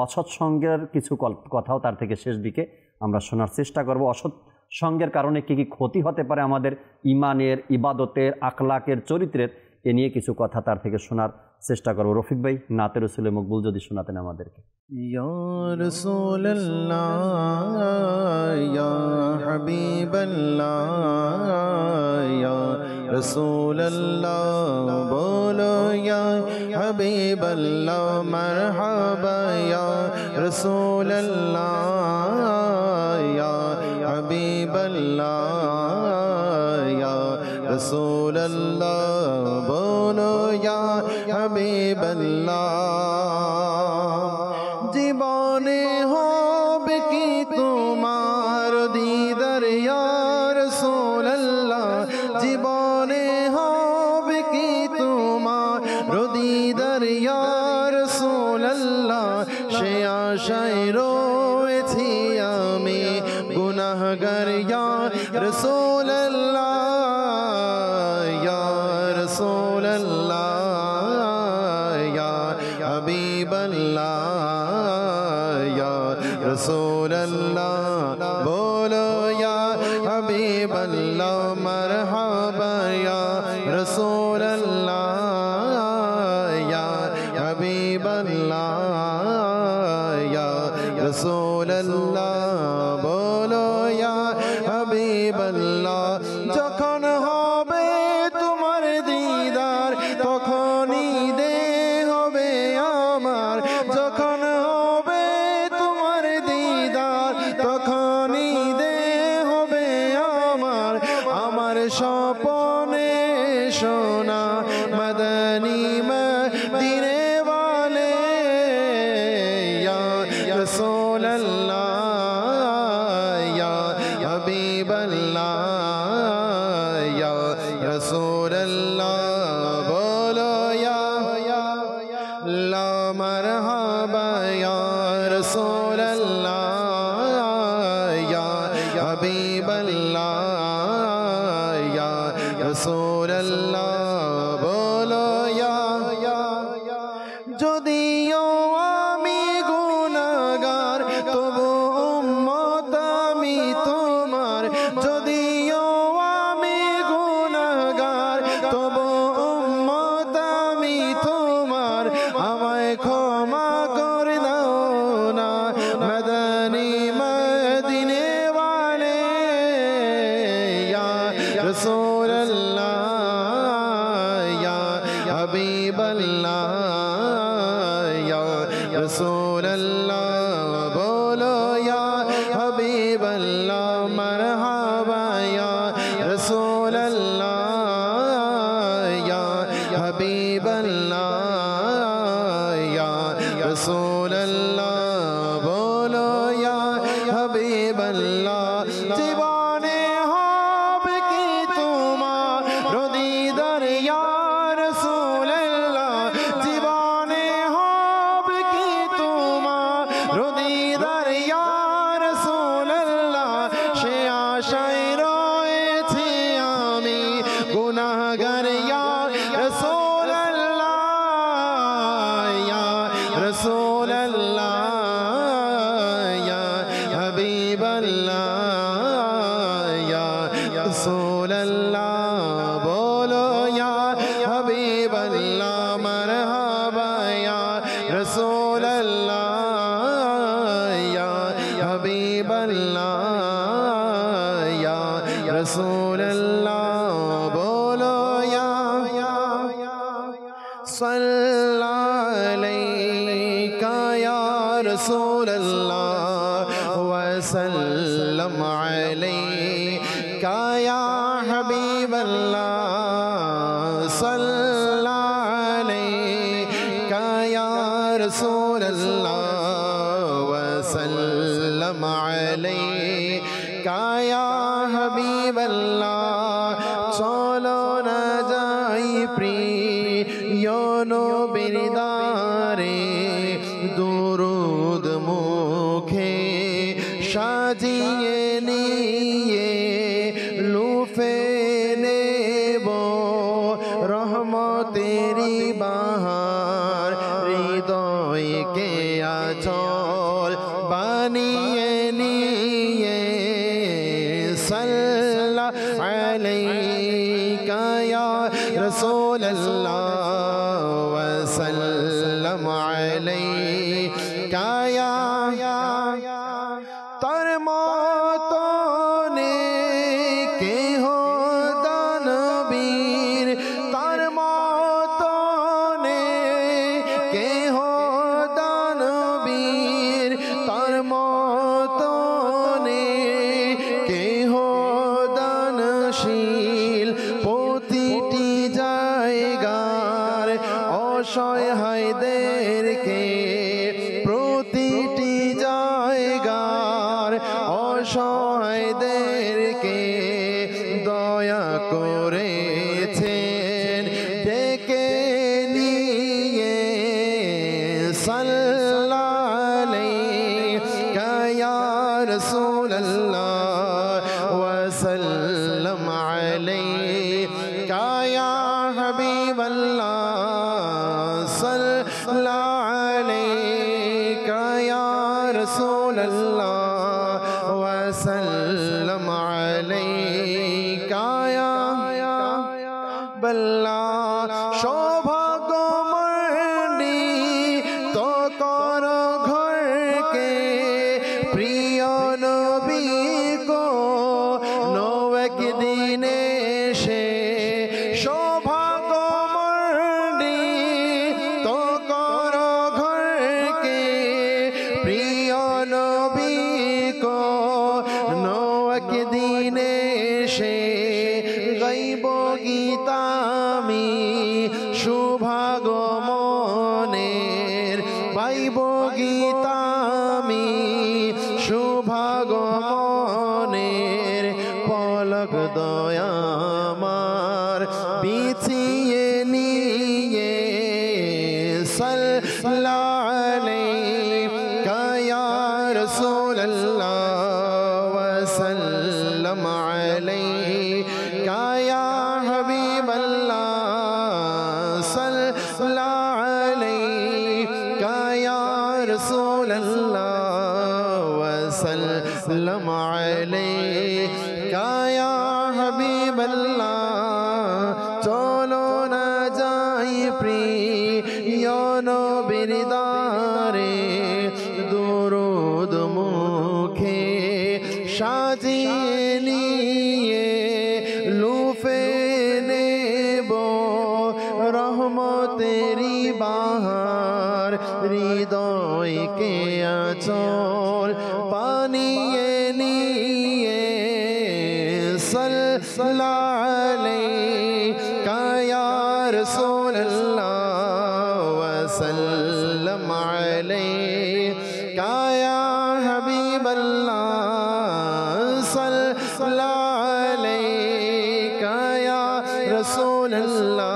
অসৎসঙ্গের কিছু কথাও তার থেকে শেষ দিকে আমরা শোনার চেষ্টা করব। অসৎসঙ্গের কারণে কী কী ক্ষতি হতে পারে আমাদের ইমানের, ইবাদতের, আখলাকের, চরিত্রের, এ নিয়ে কিছু কথা তার থেকে শোনার চেষ্টা করব। রফিক ভাই, নাতে রাসূলে মকবুল যদি শোনাতেন আমাদেরকে। ইয়া রাসূলুল্লাহ ইয়া হাবিবাল্লাহ ইয়া রাসূলুল্লাহ বলো ইয়া হাবিবাল্লাহ মারহাবা ইয়া রাসূলুল্লাহ ইয়া হাবিবাল্লাহ ইয়া রাসূলুল্লাহ বলো ইয়া হাবিবাল্লাহ। জীবনে হবে কি তোমার দিদার ইয়া আশায় রয়েছি আমি গুনাহগার ইয়া রাসূলুল্লাহ ইয়া রাসূলুল্লাহ ইয়া হাবিবাল্লাহ ইয়া রাসূলুল্লাহ বলো ইয়া হাবিবাল্লাহ মারহাবা ইয়া রাসূলুল্লাহ ইয়া হাবিবাল্লাহ ইয়া রাসূলুল্লাহ বলো ইয়া হাবিবাল্লাহ যখন হবে তোমার দিদার তখনই দে হবে আমার যখন হবে তোমার দিদার তখনই দে হবে আমার আমার স্বপনে সোনা মদনী মদিনে वाले या रसूल अल्लाह या हबीब अल्लाह या रसूल अल्लाह बोलो या ला मरहबा या रसूल अल्लाह या हबीब अल्लाह या रसूल अल्लाह बोलो या যদিও আমি গুনাহগার তবু উম্মত আমি তোমার যদিও আমি গুনাহগার তবু উম্মত আমি তোমার আমায় ক্ষমা করে দাও না মদনী মদিনে वाले या रसूल अल्लाह या हबीब अल्लाह रसूल अल्लाह बोलो या हबीब अल्लाह मरहबा या रसूल अल्लाह या हबीब अल्लाह या रसूल अल्लाह बोलो या हबीब अल्लाह जीवाने হবে কি তোমার রদিদার ইয়া रसूल अल्लाह জীবনে হবে কি তোমার রদিদার ইয়া রাসূল আল্লাহ সে আশায় রয়েছি আমি গুনাহগার ইয়া রাসূল আল্লাহ ইয়া রাসূল আল্লাহ ইয়া হাবিব আল্লাহ ইয়া রাসূল আল্লাহ বলো ইয়া হাবিব আল্লাহ মারহাবা ইয়া रसूल अल्लाह या हबीब अल्लाह या रसूल अल्लाह बोलो या सल्लल्लाहु अलैका या रसूल अल्लाह वसल्लम अलैका या हबीब अल्लाह सल्लल्लाहु अलैका या रसूल अल्लाह वसल्लम अलैका या हबीब अल्लाह चलो न जाई प्रिय नबीर दारे दुरूद मुखे সাজিয়ে নিয়ে লুফে নেব রহমতেরি বাহার হৃদয়কে আচল বানিয়ে নিয়ে সাল্লাল্লাহু আলাইকা ইয়া রাসূলুল্লাহ ওয়া সাল্লাম আলাইকা ইয়া তার মতনে কেহ দানবীর তার মতনে কেহ দানবীর তার মতনে কেহ দানশীল প্রতিটি জায়গার অসহায়দেরকে প্রতিটি জায়গার অসহায়দেরকে দয়া করেছেন ডেকে নিয়ে সাল্লাল্লাহু رسول الله وسلم عليك يا حبيب الله صلى عليك يا رسول الله وسلم عليك يا بلا সৌভাগ্য তো কর ঘরকে প্রিয় নবী গো নবক দিনে সে সৌভাগ্য তো কর ঘরকে প্রিয় নবী গো নবক দিনে সে গাইব গীতামি শুভাগ মনের পাইব গীতামি শুভাগ মনের পলক দয়ামার বিছিয়ে নিয়ে সাল্লাল্লাহু আলাইকা ইয়া রাসূলুল্লাহ ওয়া সাল্লাম আলাইকা ইয়া হাবিবাল্লাহ সাল্লাল্লাহু আলাইকা ইয়া রাসূলুল্লাহ ওয়া সাল্লাম আলাইকা ইয়া হাবিবাল্লাহ চলো না যাই প্রিয় নবীর দারে দুরূদ মুখে সাজিয়ে নিয়ে লুফে নেব রহমতেরি বাহার হৃদয়কে আচল পানিয়ে নিয়ে সাল্লাল্লাহু আলাইকা ইয়া রাসূলুল্লাহ ওয়া সাল্লাম আলাইকা ইয়া হাবিবাল্লাহ সাল্লাল্লাহু আলাইকা ইয়া রাসূলুল্লাহ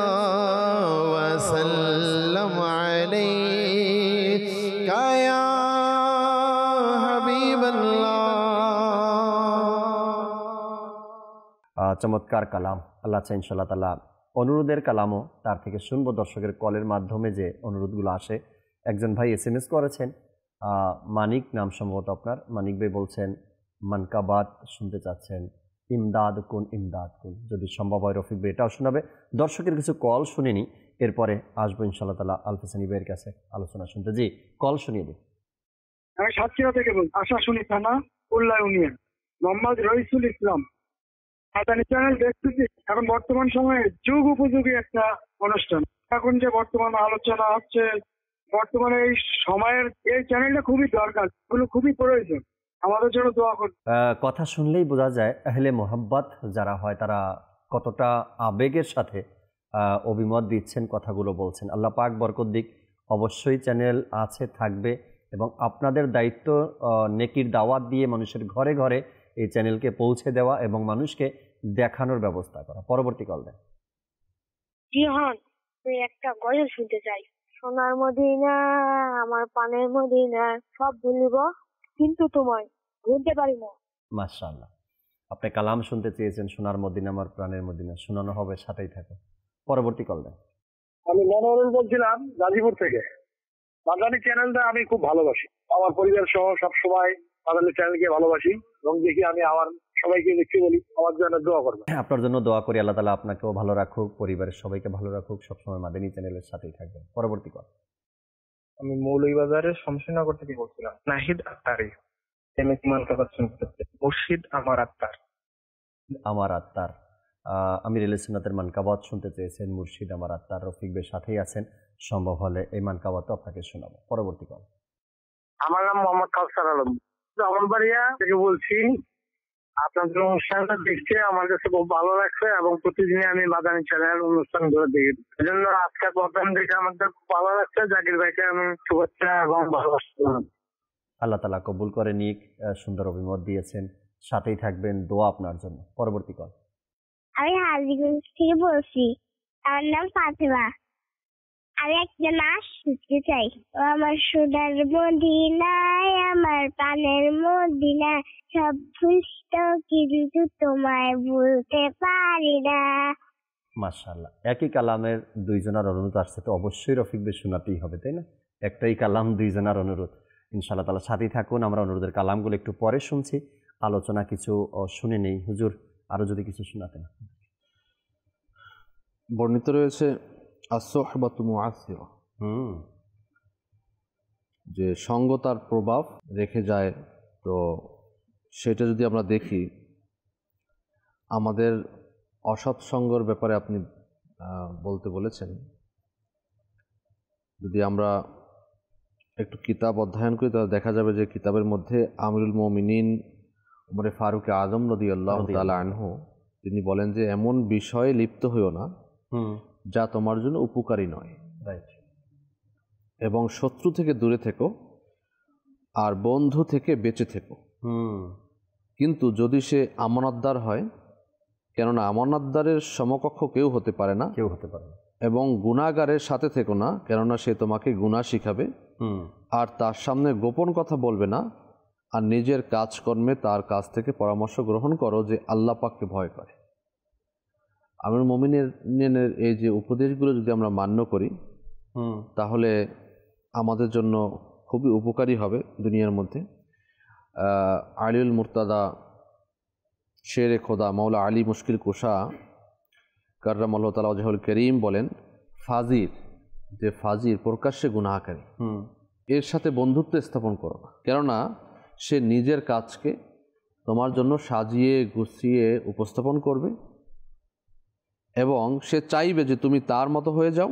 ওয়া সাল্লাম আলাইকা ইয়া হাবিবাল্লাহ। চমৎকার কালাম। আল্লাহ চাই ইনশাআল্লাহ তাআলা অনুরোধের কালামও তার থেকে শুনবো। দর্শকের কলের মাধ্যমে যে অনুরোধগুলো আসে, একজন ভাই SMS করেছেন, মানিক নাম সম্ভবত আপনার। মানিক ভাই বলছেন মানকাবাত শুনতে চাচ্ছেন, ইমদাদ কুন। যদি সম্ভব হয় রফিক ভাই এটাও শোনাবে। দর্শকের কিছু কল শুনিনি, এরপরে আসবো ইনশাআল্লাহ তাআলা আলফাসানি ভাইয়ের কাছে আলোচনা শুনতে। জি, কল শুনিয়ে দিই। আমি সাতক্ষীরা থেকে বলছি, আশাশুনি থানা, উল্লা ইউনিয়ন। মোহাম্মদ রইসুল ইসলাম। আদানি চ্যানেল দেখতেছি, এখন বর্তমান সময়ে যুগ উপযোগী একটা অনুষ্ঠান। এখন যে বর্তমান আলোচনা হচ্ছে, বর্তমানে এই সময়ের এই চ্যানেলটা খুবই দরকার, এগুলো খুবই প্রয়োজন। আমাদের জন্য দোয়া করুন। কথা শুনলেই বোঝা যায় আহলে মোহাব্বত যারা হয় তারা কতটা আবেগের সাথে অভিমত দিচ্ছেন, কথাগুলো বলছেন। আল্লাহ পাক বরকত দিক। অবশ্যই চ্যানেল আছে, থাকবে, এবং আপনাদের দায়িত্ব নেকির দাওয়াত দিয়ে মানুষের ঘরে ঘরে এই চ্যানেলকে পৌঁছে দেওয়া এবং মানুষকে দেখানোর ব্যবস্থা করা। পরবর্তী কল দেন। জিহান, তুই একটা গজল শুনতে চাই। সোনার মদিনা আমার পানের মদিনা, সব ভুলিব কিন্তু তোমায় ভুলতে পারি না। মাশাআল্লাহ, আপনি কালাম শুনতে চেয়েছেন, সোনার মদিনা আমার প্রাণের মদিনা, শোনানো হবে, সাথেই থাকুন। পরবর্তী কল দেন। আমি মনোরঞ্জন বলছিলাম গাজীপুর থেকে। বাঙালি চ্যানেলটা আমি খুব ভালোবাসি, আমার পরিবার সহ সবসময় বাঙালি চ্যানেলকে ভালোবাসি এবং দেখি। আমি আমার সবাইকে দেখতে বলি আমার জন্য দোয়া করবেন। আপনার জন্য দোয়া করি, আল্লাহ তাআলা আপনাকেও ভালো রাখুক, পরিবারের সবাইকে ভালো রাখুক, সবসময় মাদানী চ্যানেলের সাথেই থাকবেন। পরবর্তী কল। আমি মৌলভীবাজারের শমশেরনগর থেকে বলছিলাম। নাহিদ আত্তারি, মুর্শিদ আমার আত্মার। আমার আত্মার আমির আহলে সুন্নাতের মানকাবাত শুনতে চেয়েছেন, মুর্শিদ আমার আত্মার। রফিক ভাই সাথেই আছেন, সম্ভব হলে এই মানকাবাতও আপনাকে শোনাবো। পরবর্তী কল। আমার নাম মোহাম্মদ কাউসার আলম, আমলবাড়িয়া থেকে বলছি। আপনাদের অনুষ্ঠানটা দেখতে আমার কাছে খুব ভালো লাগছে এবং প্রতিদিনই আমি মাদানী চ্যানেল অনুষ্ঠানগুলো দেখি। এই জন্য আজকে প্রোগ্রাম দেখে আমাদের খুব ভালো লাগছে। জাকির ভাইকে আমি শুভেচ্ছা এবং ভালোবাসা। আল্লাহ তাআলা কবুল করে নিক। সুন্দর অভিমত দিয়েছেন, সাথেই থাকবেন, দোয়া আপনার জন্য। পরবর্তী কল। আমি হাজিগঞ্জ থেকে বলছি, আমার নাম ফাতেমা। আমি একটা নাচ শিখতে চাই। ও আমার সোনার মদিনায়, আমার প্রাণের মদিনা, সব ভুলতো কিন্তু তোমায় বলতে পারি না। মাশাআল্লাহ, একই কালামের দুইজনের অনুরোধ আসছে, তো অবশ্যই রফিক ভাই শোনাতেই হবে, তাই না? একটাই কালাম, দুইজনের অনুরোধ। ইনশাআল্লাহ তাআলা সাথেই থাকুন, আমরা অনুরোধের কালামগুলো একটু পরে শুনছি, আলোচনা কিছু শুনে নেই। হুজুর আরও যদি কিছু শোনাতেন। বর্ণিত রয়েছে আসহবাতু মুআসসিরা, যে সঙ্গ তার প্রভাব রেখে যায়। তো সেটা যদি আমরা দেখি, আমাদের অসৎ সঙ্গর ব্যাপারে আপনি বলতে বলেছেন, যদি আমরা একটু কিতাব অধ্যয়ন করি তাহলে দেখা যাবে যে কিতাবের মধ্যে আমিরুল মুমিনিন উমরে ফারুক আজম রাদিয়াল্লাহু তাআলা আনহু তিনি বলেন যে এমন বিষয়ে লিপ্ত হইও না যা তোমার জন্য উপকারী নয়, এবং শত্রু থেকে দূরে থেকো আর বন্ধু থেকে বেঁচে থেকো। কিন্তু যদি সে আমানতদার হয়, কেননা আমানতদারের সমকক্ষ কেউ হতে পারে না, এবং গুনাহগারের সাথে থেকো না, কেননা সে তোমাকে গুনাহ শিখাবে। আর তার সামনে গোপন কথা বলবে না, আর নিজের কাজকর্মে তার কাছ থেকে পরামর্শ গ্রহণ করো যে আল্লাহ পাককে ভয় করে। আমিরুল মুমিনিনের এই যে উপদেশগুলো যদি আমরা মান্য করি তাহলে আমাদের জন্য খুবই উপকারী হবে দুনিয়ার মধ্যে। আলিউল মুর্তাদা শেরে খোদা মাওলা আলী মুশকিল কুশা কাররামাল্লাহু তাআলা ওয়াজহুল করিম বলেন, ফাজির প্রকাশ্যে গুনাহকারী, এর সাথে বন্ধুত্ব স্থাপন করো না, কেননা সে নিজের কাজকে তোমার জন্য সাজিয়ে গুছিয়ে উপস্থাপন করবে এবং সে চাইবে যে তুমি তার মতো হয়ে যাও,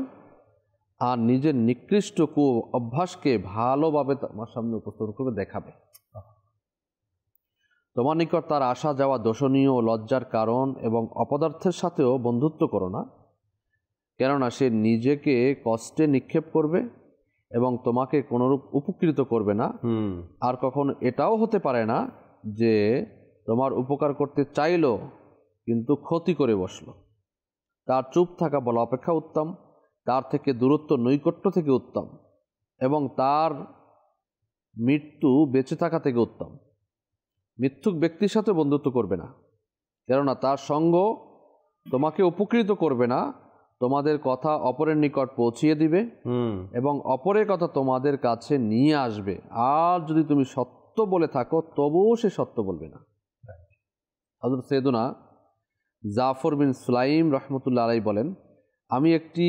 আর নিজের নিকৃষ্ট কু অভ্যাসকে ভালোভাবে তোমার সামনে উপস্থাপন করবে, দেখাবে। তোমার নিকট তার আসা যাওয়া দোষণীয় ও লজ্জার কারণ এবং অপদার্থের সাথেও বন্ধুত্ব করো না, কেননা সে নিজেকে কষ্টে নিক্ষেপ করবে এবং তোমাকে কোনোরূপ উপকৃত করবে না। আর কখনো এটাও হতে পারে না যে তোমার উপকার করতে চাইলো কিন্তু ক্ষতি করে বসলো। তার চুপ থাকা বলা অপেক্ষা উত্তম, তার থেকে দূরত্ব নৈকট্য থেকে উত্তম, এবং তার মৃত্যু বেঁচে থাকা থেকে উত্তম। মিথ্যুক ব্যক্তির সাথে বন্ধুত্ব করবে না, কেননা তার সঙ্গ তোমাকে উপকৃত করবে না, তোমাদের কথা অপরের নিকট পৌঁছিয়ে দিবে এবং অপরের কথা তোমাদের কাছে নিয়ে আসবে। আর যদি তুমি সত্য বলে থাকো তবুও সে সত্য বলবে না। হযরত সৈয়দনা জাফর বিন সুলাইম রহমতুল্লাহ আলাইহি বলেন, আমি একটি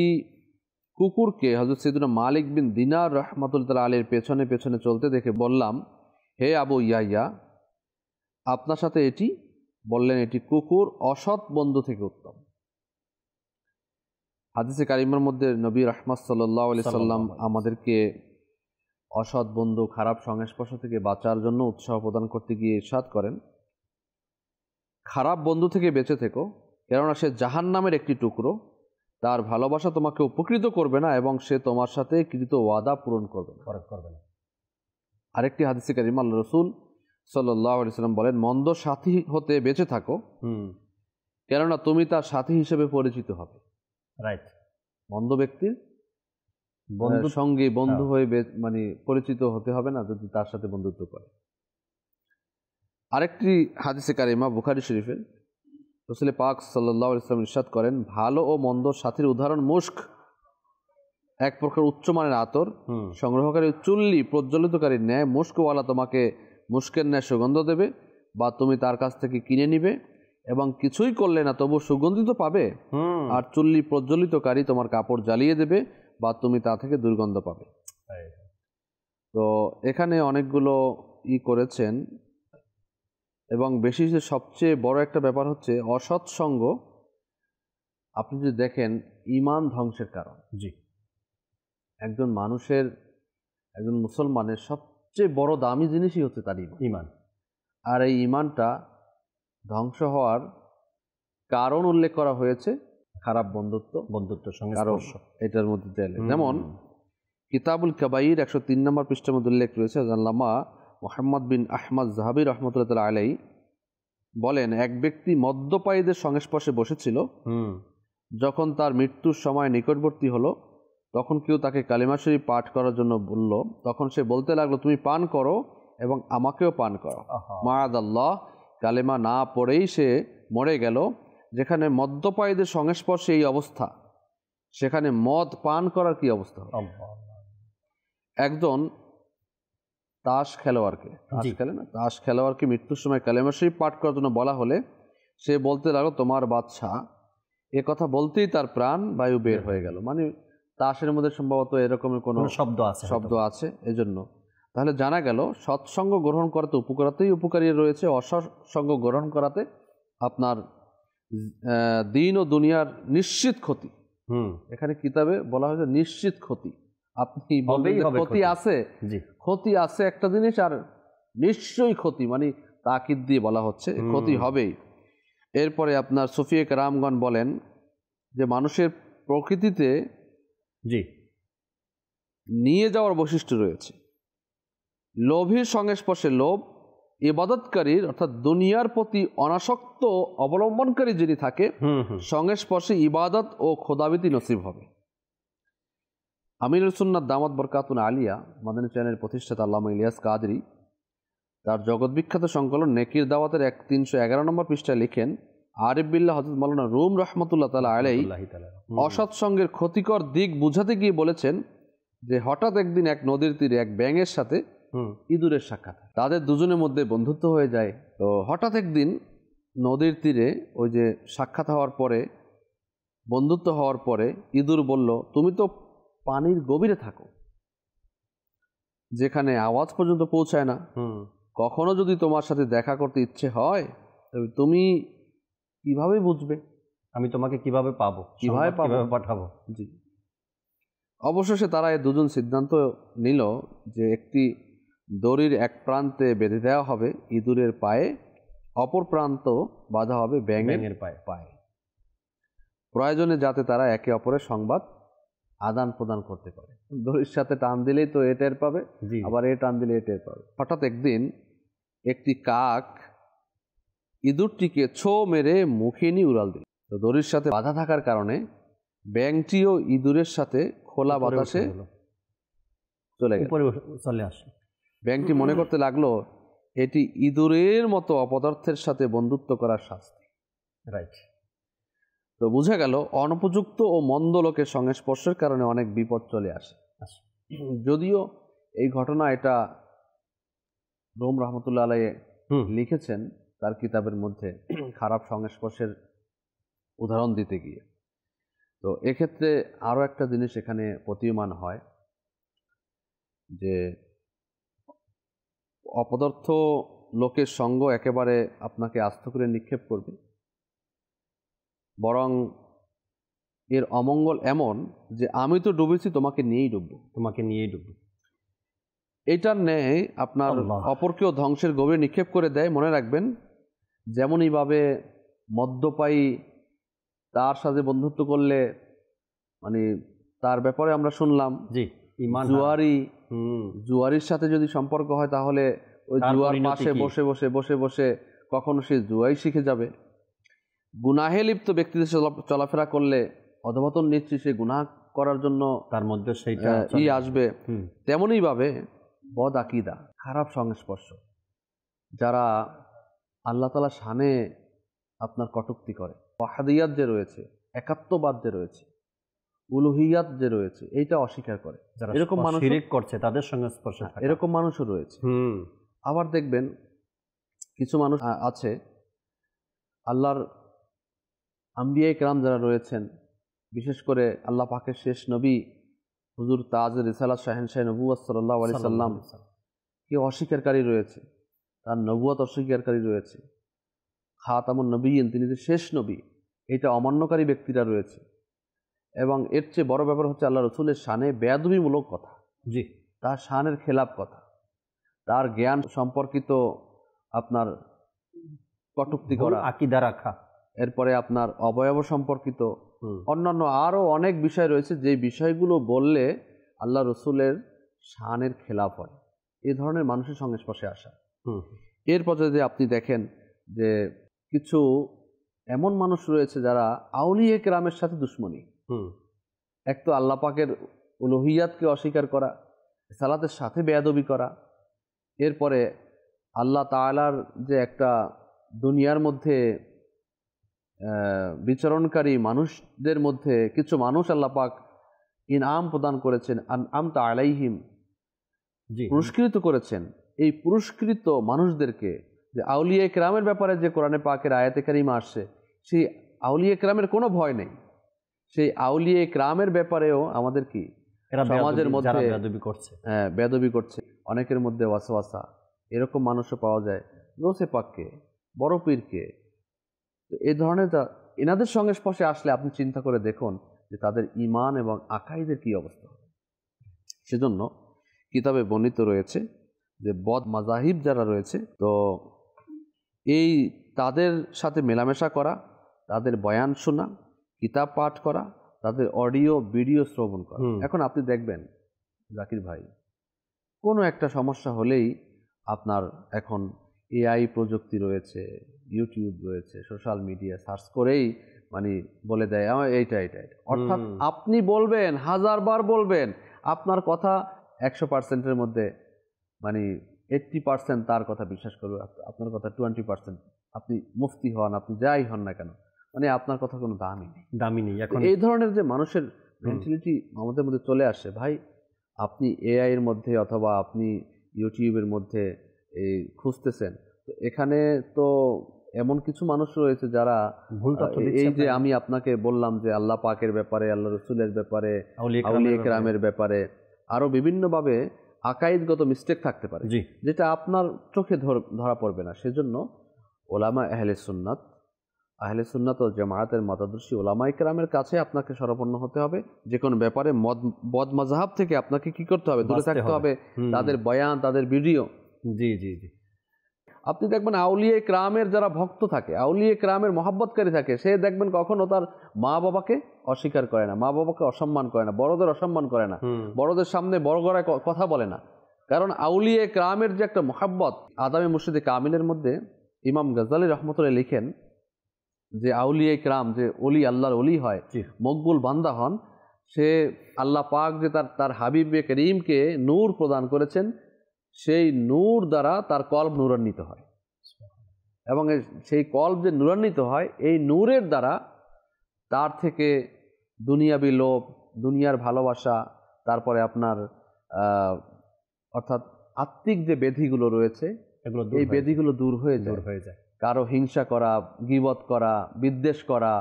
কুকুরকে হযরত সৈয়দনা মালিক বিন দিনার রহমতুল্লাহ আলাইহির পেছনে পেছনে চলতে দেখে বললাম, হে আবু ইয়াহইয়া, আপনার সাথে এটি? বললেন, এটি কুকুর অসৎ বন্ধু থেকে উত্তম। হাদিসে কারিমার মধ্যে নবী রাহমাত সাল্লাল্লাহু আলাইহি সাল্লাম আমাদেরকে অসৎ বন্ধু, খারাপ সংস্পর্শ থেকে বাঁচার জন্য উৎসাহ প্রদান করতে গিয়ে ইরশাদ করেন, খারাপ বন্ধু থেকে বেঁচে থেকো, কেননা সে জাহান্নামের একটি টুকরো, তার ভালোবাসা তোমাকে উপকৃত করবে না এবং সে তোমার সাথে কৃত ওয়াদা পূরণ করবে না। আরেকটি হাদিসে কারিমা আল্লাহ রাসূল সাল্লাল্লাহু আলাইহি সাল্লাম বলেন, মন্দ সাথী হতে বেঁচে থাকো, কেননা তুমি তার সাথী হিসেবে পরিচিত হবে। রাইট, মন্দ ব্যক্তির সঙ্গে বন্ধু হয়ে মানে পরিচিত হতে হবে না যদি তার সাথে বন্ধুত্ব করে। আরেকটি হাদিসে কারিমা বুখারী শরীফের, রাসূল পাক সাল্লাল্লাহু আলাইহি ওয়াসাল্লাম ইরশাদ করেন, ভালো ও মন্দ সাথীর উদাহরণ মুশক, এক প্রকার উচ্চমানের আতর, সংগ্রহকারী চুল্লি প্রজ্বলিতকারীর ন্যায়। মুশকওয়ালা তোমাকে মুশকের ন্যায় সুগন্ধ দেবে, বা তুমি তার কাছ থেকে কিনে নিবে এবং কিছুই করলে না তবু সুগন্ধিত পাবে। আর চুল্লি প্রজ্বলিতকারী তোমার কাপড় জ্বালিয়ে দেবে, বা তুমি তা থেকে দুর্গন্ধ পাবে। তো এখানে অনেকগুলো করেছেন, এবং বেশি সবচেয়ে বড় একটা ব্যাপার হচ্ছে অসৎ সঙ্গ। আপনি যদি দেখেন, ঈমান ধ্বংসের কারণ। একজন মানুষের, একজন মুসলমানের সবচেয়ে বড় দামি জিনিসই হচ্ছে তার ঈমান। আর এই ঈমানটা ধ্বংস হওয়ার কারণ উল্লেখ করা হয়েছে খারাপ বন্ধুত্ব সংস্পর্শ। এটার মধ্যে যেমন কিতাবুল কাবাইর 103 নম্বর পৃষ্ঠার মধ্যে উল্লেখ রয়েছে, আল্লামা মুহাম্মদ বিন আহমদ যাহাবি রহমতুল্লাহ আলাইহি বলেন, এক ব্যক্তি মদ্যপায়ীদের সংস্পর্শে বসেছিল। যখন তার মৃত্যুর সময় নিকটবর্তী হলো তখন কেউ তাকে কালিমা শরীফ পাঠ করার জন্য বলল, তখন সে বলতে লাগলো, তুমি পান করো এবং আমাকেও পান করো। মাআদাল্লাহ, কালেমা না পড়েই সে মরে গেল। যেখানে মদ্যপায়ীদের সংস্পর্শে এই অবস্থা, সেখানে মদ পান করার কি অবস্থা হবে? একজন তাস খেলোয়াড়কে, তাস খেলোয়াড়কে মৃত্যুর সময় কালেমা শরীফ পাঠ করার জন্য বলা হলে সে বলতে লাগলো, তোমার বাদশা, এ কথা বলতেই তার প্রাণ বায়ু বের হয়ে গেল। মানে তাসের মধ্যে সম্ভবত এরকমের কোনো শব্দ আছে এজন্য। তাহলে জানা গেল সৎসঙ্গ গ্রহণ করাতে উপকারাতেই উপকারী রয়েছে, অসৎসঙ্গ গ্রহণ করাতে আপনার দিন ও দুনিয়ার নিশ্চিত ক্ষতি। এখানে কিতাবে বলা হয়েছে নিশ্চিত ক্ষতি। আপনি বলবেন ক্ষতি আছে, ক্ষতি আছে একটা জিনিস, আর নিশ্চয়ই ক্ষতি, মানে তাকিদ দিয়ে বলা হচ্ছে ক্ষতি হবেই। এরপরে আপনার সুফিয়ে কেরামগণ বলেন যে মানুষের প্রকৃতিতে নিয়ে যাওয়ার বৈশিষ্ট্য রয়েছে। লোভীর সংস্পর্শে লোভ, ইবাদতকারীর অর্থাৎ দুনিয়ার প্রতি অনাসক্ত অবলম্বনকারী যিনি থাকে সংস্পর্শে ইবাদত ও খোদাবিতি নসিব হবে। আমিরুল সুন্নাত দামাত বরকাতুন আলিয়া মাদানী চ্যানেলের প্রতিষ্ঠাতা আল্লামা ইলিয়াস কাদরি তার জগৎ বিখ্যাত সংকলন নেকির দাওয়াতের 311 নম্বর পৃষ্ঠায় লিখেন, আরিফ বিল্লাহ হযরত মাওলানা রুম রাহমাতুল্লাহ তাআলা আলাইহি অসৎসঙ্গের ক্ষতিকর দিক বুঝাতে গিয়ে বলেছেন যে হঠাৎ একদিন এক নদীর তীরে এক ব্যাঙের সাথে ইঁদুরের সাক্ষাৎ, তাদের দুজনের মধ্যে বন্ধুত্ব হয়ে যায়। তো হঠাৎ একদিন নদীর তীরে ওই যে সাক্ষাৎ হওয়ার পরে, বন্ধুত্ব হওয়ার পরে ইঁদুর বলল, তুমি তো পানির গভীরে থাকো, যেখানে আওয়াজ পর্যন্ত পৌঁছায় না, কখনো যদি তোমার সাথে দেখা করতে ইচ্ছে হয় তবে তুমি কিভাবে বুঝবে আমি তোমাকে কিভাবে পাবো, কিভাবে পাঠাবো? জি। অবশেষে তারা এই দুজন সিদ্ধান্ত নিল যে একটি দড়ির এক প্রান্তে বেঁধে দেওয়া হবে ইঁদুরের পায়ে, অপর প্রান্ত বাঁধা হবে ব্যাঙের পায়ে, প্রয়োজনে যাতে তারা একে অপরের সংবাদ আদান প্রদান করতে পারে। দড়ির সাথে টান দিলেই তো এ টের পাবে, আবার এ টান দিলে এ টের পাবে। হঠাৎ একদিন একটি কাক ইঁদুরটিকে ছো মেরে মুখে নিয়ে উড়াল দিল। তো দড়ির সাথে বাধা থাকার কারণে ব্যাঙটিও ইঁদুরের সাথে খোলা বাতাসে চলে আসে। ব্যাঙটি মনে করতে লাগলো এটি ইঁদুরের মতো অপদার্থের সাথে বন্ধুত্ব করার শাস্তি। রাইট। তো বোঝা গেল অনুপযুক্ত ও মন্দ লোকের সংস্পর্শের কারণে অনেক বিপদ চলে আসে। যদিও এই ঘটনা এটা রুম রহমতুল্লাহ আলাইহি লিখেছেন তার কিতাবের মধ্যে খারাপ সংস্পর্শের উদাহরণ দিতে গিয়ে। তো এক্ষেত্রে আরও একটা জিনিস এখানে প্রতীয়মান হয় যে অপদার্থ লোকের সঙ্গ একেবারে আপনাকে আস্ত করে নিক্ষেপ করবে, বরং এর অমঙ্গল এমন যে আমি তো ডুবেছি তোমাকে নিয়েই ডুববো। এটার ন্যায় আপনার অপরকেও ধ্বংসের গভীরে নিক্ষেপ করে দেয়। মনে রাখবেন, যেমনইভাবে মদ্যপায়ী তার সাথে বন্ধুত্ব করলে, মানে তার ব্যাপারে আমরা শুনলাম জুয়ারির সাথে যদি সম্পর্ক হয় তাহলে ওই জুয়ার পাশে বসে বসে কখনো সে জুয়াই শিখে যাবে। গুনাহে লিপ্ত ব্যক্তিদের চলাফেরা করলে অধঃপতন নিশ্চিত, সে গুনাহ করার জন্য তার মধ্যে সেইটা আসবে। তেমনই ভাবে বদ আকীদা, খারাপ সংস্পর্শ, যারা আল্লাহ তাআলা শানে আপনার কটূক্তি করে, ওয়াহাদিয়াত যে রয়েছে, একাত্মবাদ যে রয়েছে, উলুহিয়াত যে রয়েছে, এইটা অস্বীকার করে, এরকম মানুষ শিরক করছে, তাদের সংস্পর্শে এরকম মানুষও রয়েছে। আবার দেখবেন কিছু মানুষ আছে আল্লাহর আম্বিয়ায়ে কেরাম যারা রয়েছেন, বিশেষ করে আল্লাহ পাকের শেষ নবী হুজুর তাজ রিসালাত শাহেনশাহ নবুয়ত সাল্লাল্লাহু আলাইহি সাল্লাম কে অস্বীকারী রয়েছে, তার নবুয়ত অস্বীকারী রয়েছে। খাতামুন নবীয়িন, তিনি যে শেষ নবী, এটা অমান্যকারী ব্যক্তিরা রয়েছে। এবং এর চেয়ে বড় ব্যাপার হচ্ছে আল্লাহ রসুলের শানে বেয়াদবিমূলক কথা, তার শানের খেলাপ কথা, তার জ্ঞান সম্পর্কিত আপনার কটূক্তি করা, আকীদা রাখা, এরপরে আপনার অবয়ব সম্পর্কিত অন্যান্য আরও অনেক বিষয় রয়েছে যে বিষয়গুলো বললে আল্লাহ রসুলের শানের খেলাপ হয়। এই ধরনের মানুষের সংস্পর্শে আসা। এরপর যদি আপনি দেখেন যে কিছু এমন মানুষ রয়েছে যারা আউলিয়া কেরামের সাথে দুশ্মনী। এক তো আল্লাহ পাকের উলুহিয়াতকে অস্বীকার করা, সালাতের সাথে বেয়াদবি করা, এরপরে আল্লাহ তাআলার যে একটা দুনিয়ার মধ্যে বিচরণকারী মানুষদের মধ্যে কিছু মানুষ আল্লাহ পাক ইনআম প্রদান করেছেন, আনআমতা আলাইহিম, পুরস্কৃত করেছেন। এই পুরস্কৃত মানুষদেরকে, যে আউলিয়া ইকরামের ব্যাপারে যে কোরআনে পাকের আয়াতে কারিমা আসছে, সেই আউলিয়া ইকরামের কোনো ভয় নেই। সেই আউলিয়া ইকরামের ব্যাপারেও আমাদের কি সমাজের মধ্যে বেয়াদবি করছে, অনেকের মধ্যে ওয়াসওয়াসা, এরকম মানুষও পাওয়া যায়। গৌসে পাককে, বড় পীরকে, এই ধরনের এনাদের সংস্পর্শে আসলে আপনি চিন্তা করে দেখুন যে তাদের ঈমান এবং আকাইদের কি অবস্থা হবে। সেজন্য কিতাবে বর্ণিত রয়েছে যে বদ মাজাহিব যারা রয়েছে, তো এই তাদের সাথে মেলামেশা করা, তাদের বয়ান শোনা, কিতাব পাঠ করা, তাদের অডিও ভিডিও শ্রবণ করা। এখন আপনি দেখবেন জাকির ভাই, কোনো একটা সমস্যা হলেই আপনার এখন এআই প্রযুক্তি রয়েছে, ইউটিউব রয়েছে, সোশ্যাল মিডিয়া সার্চ করেই মানে বলে দেয় আমার এইটা। অর্থাৎ আপনি বলবেন, 1000 বার বলবেন, আপনার কথা 100%-এর মধ্যে মানে 80% তার কথা বিশ্বাস করবে, আপনার কথা 20%। আপনি মুফতি হন, আপনি যাই হন না কেন, মানে আপনার কথা কোনো দামি নেই। এখন এই ধরনের যে মানুষের মেন্টালিটি আমাদের মধ্যে চলে আসে, ভাই আপনি এআই এর মধ্যে অথবা আপনি ইউটিউবের মধ্যে এই খুঁজতেছেন, তো এখানে তো এমন কিছু মানুষ রয়েছে যারা ভুল তথ্য দিচ্ছে। এই যে আমি আপনাকে বললাম যে আল্লাহ পাকের ব্যাপারে, আল্লাহ রসুলের ব্যাপারে, আউলিয়া কেরামের ব্যাপারে আরো বিভিন্নভাবে আকাইদগত মিস্টেক থাকতে পারে, যেটা আপনার চোখে ধরা পড়বে না। সেজন্য ওলামা আহলে সুন্নাত ও জামায়াতের মতাদর্শী ওলামায়ে কেরামের কাছে আপনাকে শরণাপন্ন হতে হবে। যে কোনো ব্যাপারে বদ মাযহাব থেকে আপনাকে কি করতে হবে? দূরে থাকতে হবে। তাদের বয়ান, তাদের ভিডিও, আপনি দেখবেন আউলিয়া কেরামের যারা ভক্ত থাকে, আউলিয়া কেরামের মহব্বতকারী থাকে, সে দেখবেন কখনো তার মা বাবাকে অস্বীকার করে না, মা বাবাকে অসম্মান করে না, বড়দের অসম্মান করে না, বড়দের সামনে বড় গলায় কথা বলে না। কারণ আউলিয়া কেরামের যে একটা মহব্বত, আদামে মুর্শিদে কামিলের মধ্যে ইমাম গাজ্জালী রহমতুল্লাহ লিখেন যে আউলিয়া কেরাম, যে ওলি, আল্লাহর ওলি হয়, মকবুল বান্দা হন, সে আল্লাহ পাক যে তার হাবিবে করিমকে নূর প্রদান করেছেন, সেই নূর দ্বারা তার কলব নূরান্বিত হয়, এবং সেই কলব যে নূরান্বিত হয়, এই নূরের দ্বারা তার থেকে দুনিয়াবি লোভ, দুনিয়ার ভালোবাসা, তারপরে আপনার অর্থাৎ আত্মিক যে ব্যাধিগুলো রয়েছে, এই ব্যাধিগুলো দূর হয়ে যায়। কারো হিংসা করা, গীবত করা, বিদ্বেষ করা,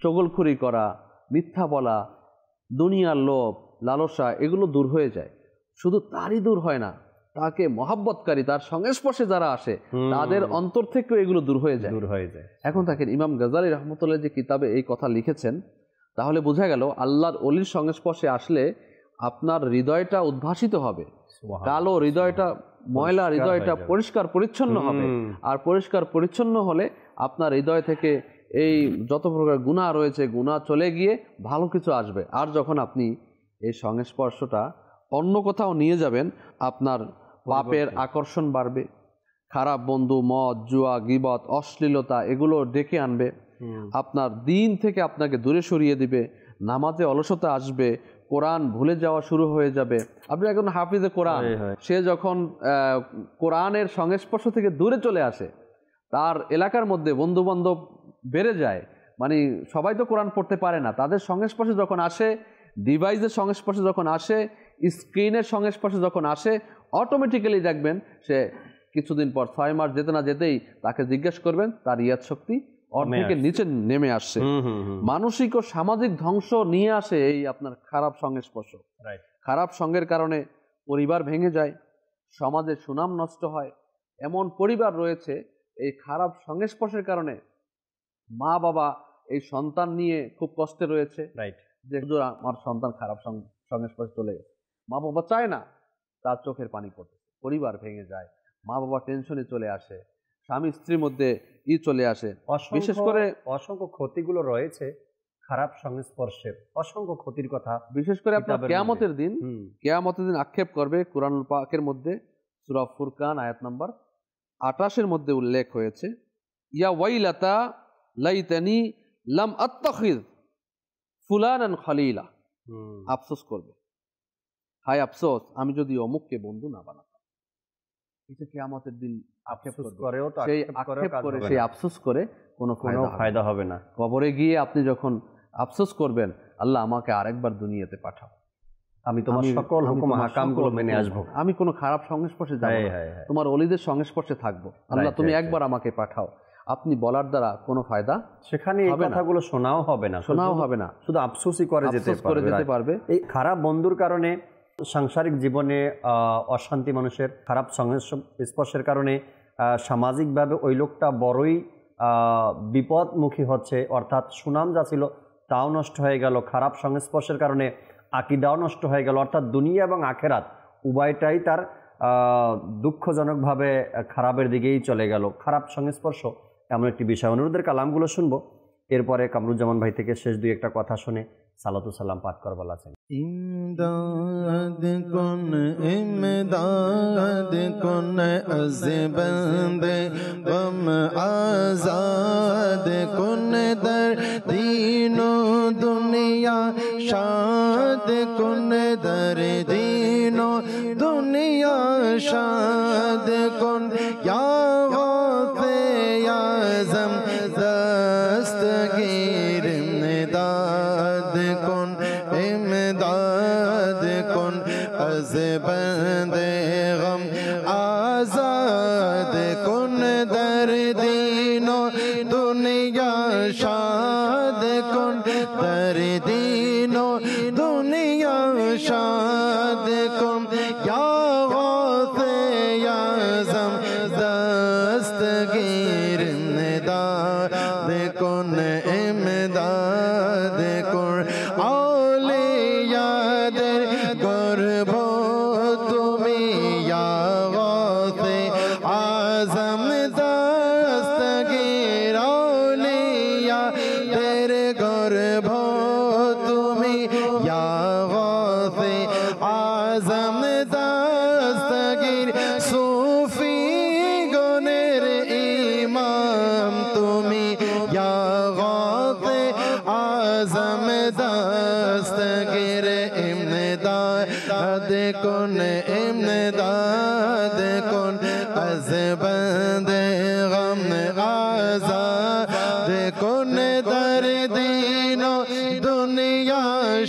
চগলখুরি করা, মিথ্যা বলা, দুনিয়ার লোভ, লালসা, এগুলো দূর হয়ে যায়। শুধু তারই দূর হয় না, তাকে মহব্বতকারী, তার সংস্পর্শে যারা আসে, তাদের অন্তর থেকেও এগুলো দূর হয়ে যায়। এখন দেখেন ইমাম গাজ্জালী রহমতুল্লাহ যে কিতাবে এই কথা লিখেছেন, তাহলে বোঝা গেল আল্লাহর ওলির সংস্পর্শে আসলে আপনার হৃদয়টা উদ্ভাসিত হবে, কালো হৃদয়টা, ময়লা হৃদয়টা পরিষ্কার পরিচ্ছন্ন হবে। আর পরিষ্কার পরিচ্ছন্ন হলে আপনার হৃদয় থেকে এই যত প্রকার গুনাহ রয়েছে, গুনাহ চলে গিয়ে ভালো কিছু আসবে। আর যখন আপনি এই সংস্পর্শটা অন্য কোথাও নিয়ে যাবেন, আপনার পাপের আকর্ষণ বাড়বে, খারাপ বন্ধু, মদ, জুয়া, গীবত, অশ্লীলতা, এগুলো ডেকে আনবে, আপনার দিন থেকে আপনাকে দূরে সরিয়ে দিবে, নামাজে অলসতা আসবে, কোরআন ভুলে যাওয়া শুরু হয়ে যাবে। আপনি একজন হাফিজে কোরআন, সে যখন কোরআনের সংস্পর্শ থেকে দূরে চলে আসে, তার এলাকার মধ্যে বন্ধু বান্ধব বেড়ে যায়, মানে সবাই তো কোরআন পড়তে পারে না, তাদের সংস্পর্শে যখন আসে, ডিভাইসের সংস্পর্শে যখন আসে, স্ক্রিনের সংস্পর্শে যখন আসে, অটোমেটিক্যালি দেখবেন সে কিছুদিন পর, 6 মাস যেতে না যেতেই তাকে জিজ্ঞেস করবেন, তার ইয়াদ শক্তি অর্ধেকের নিচে নেমে আসছে। মানসিক ও সামাজিক ধ্বংস নিয়ে আসে এই আপনার খারাপ সংস্পর্শ। খারাপ সঙ্গের কারণে পরিবার ভেঙে যায়, সমাজের সুনাম নষ্ট হয়। এমন পরিবার রয়েছে এই খারাপ সংস্পর্শের কারণে মা বাবা এই সন্তান নিয়ে খুব কষ্টে রয়েছে, যে আমার সন্তান খারাপ সংস্পর্শে চলে গেছে, মা বাবা চায় না, তার চোখের পানি পড়ে, পরিবার ভেঙে যায়, মা বাবা টেনশনে চলে আসে, স্বামী স্ত্রীর মধ্যে চলে আসে। বিশেষ করে অসংখ্য ক্ষতিগুলো রয়েছে খারাপ সংস্পর্শের, অসংখ্য ক্ষতির কথা বিশেষ করে আপনার কিয়ামতের দিন আক্ষেপ করবে। কুরআনুল পাকের মধ্যে সূরা ফুরকান আয়াত নাম্বার 28-এর মধ্যে উল্লেখ হয়েছে, ইয়া ওয়াইলাতা লাইতানি লাম আত্তাখিজ ফুলানান খলিলা, আফসোস করবে, হায় আফসোস আমি যদি অমুককে বন্ধু না বানাতাম। এটা কিয়ামতের দিন আক্ষেপ করেও তো সেই আক্ষেপ করেও আক্ষেপ কাজ করে হবে সেই না। আফসোস করে কোনো ফায়দা হবে না। কবরে গিয়ে আপনি যখন আফসোস করবেন, আল্লাহ আমাকে আরেকবার দুনিয়াতে পাঠাও, আমি তোমার সকল হুকুম হাকামগুলো মেনে আসবো, আমি কোনো খারাপ সংস্পর্শে যাব না, তোমার ওলিদের সংস্পর্শে থাকবো, আল্লাহ তুমি একবার আমাকে পাঠাও। আপনি বলার দ্বারা কোনো ফায়দা সেখানে এই কথাগুলো শোনাও হবে না, শুধু আফসোসই করে যেতে পারবে। এই খারাপ বন্ধুর কারণে সাংসারিক জীবনে অশান্তি, মানুষের খারাপ সংস্পর্শের কারণে সামাজিকভাবে ওই লোকটা বড়ই বিপদমুখী হচ্ছে, অর্থাৎ সুনাম যা ছিল তাও নষ্ট হয়ে গেল, খারাপ সংস্পর্শের কারণে আকিদাও নষ্ট হয়ে গেল, অর্থাৎ দুনিয়া এবং আখেরাত উভয়টাই তার দুঃখজনকভাবে খারাপের দিকেই চলে গেল। খারাপ সংস্পর্শ এমন একটি বিষয়। অনুরোধের কালামগুলো শুনবো, এরপরে কামরুজ্জামান ভাই থেকে শেষ দুই একটা কথা শুনে সালাতু সালাম পাঠ করবার আছেন। ইমদাদ কোন আজ বন্দে গম আজাদ কোন দর দীনো দুনিয়া শাদ কোন দর দীনো দুনিয়া শাদ কোন ইয়া গাফে আজম দস্তগীর ইমদাদ কোন इमदाद कुन अज़ बंदे गम आज़ाद कुन दर दीनो दुनिया शाद कुन दर दीनो दुनिया शाद कुन या गौसे आज़म दस्तगीर इमदाद कुन इमदाद कुन कुन इमदाद कुन अज़ बंदे गम आज़ाद कुन दर दीनो दुनिया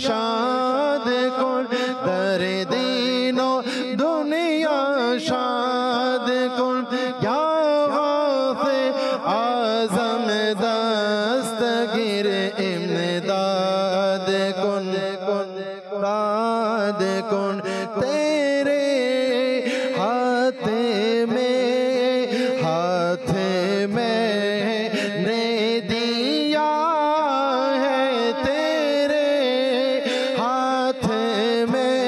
शाद कुन दर दीनो दुनिया शाद कुन या गाफ़े आज़म दस्तगीर इमदाद कुन दाद कुन तेरे हाथ में ने दिया है, तेरे हाथ में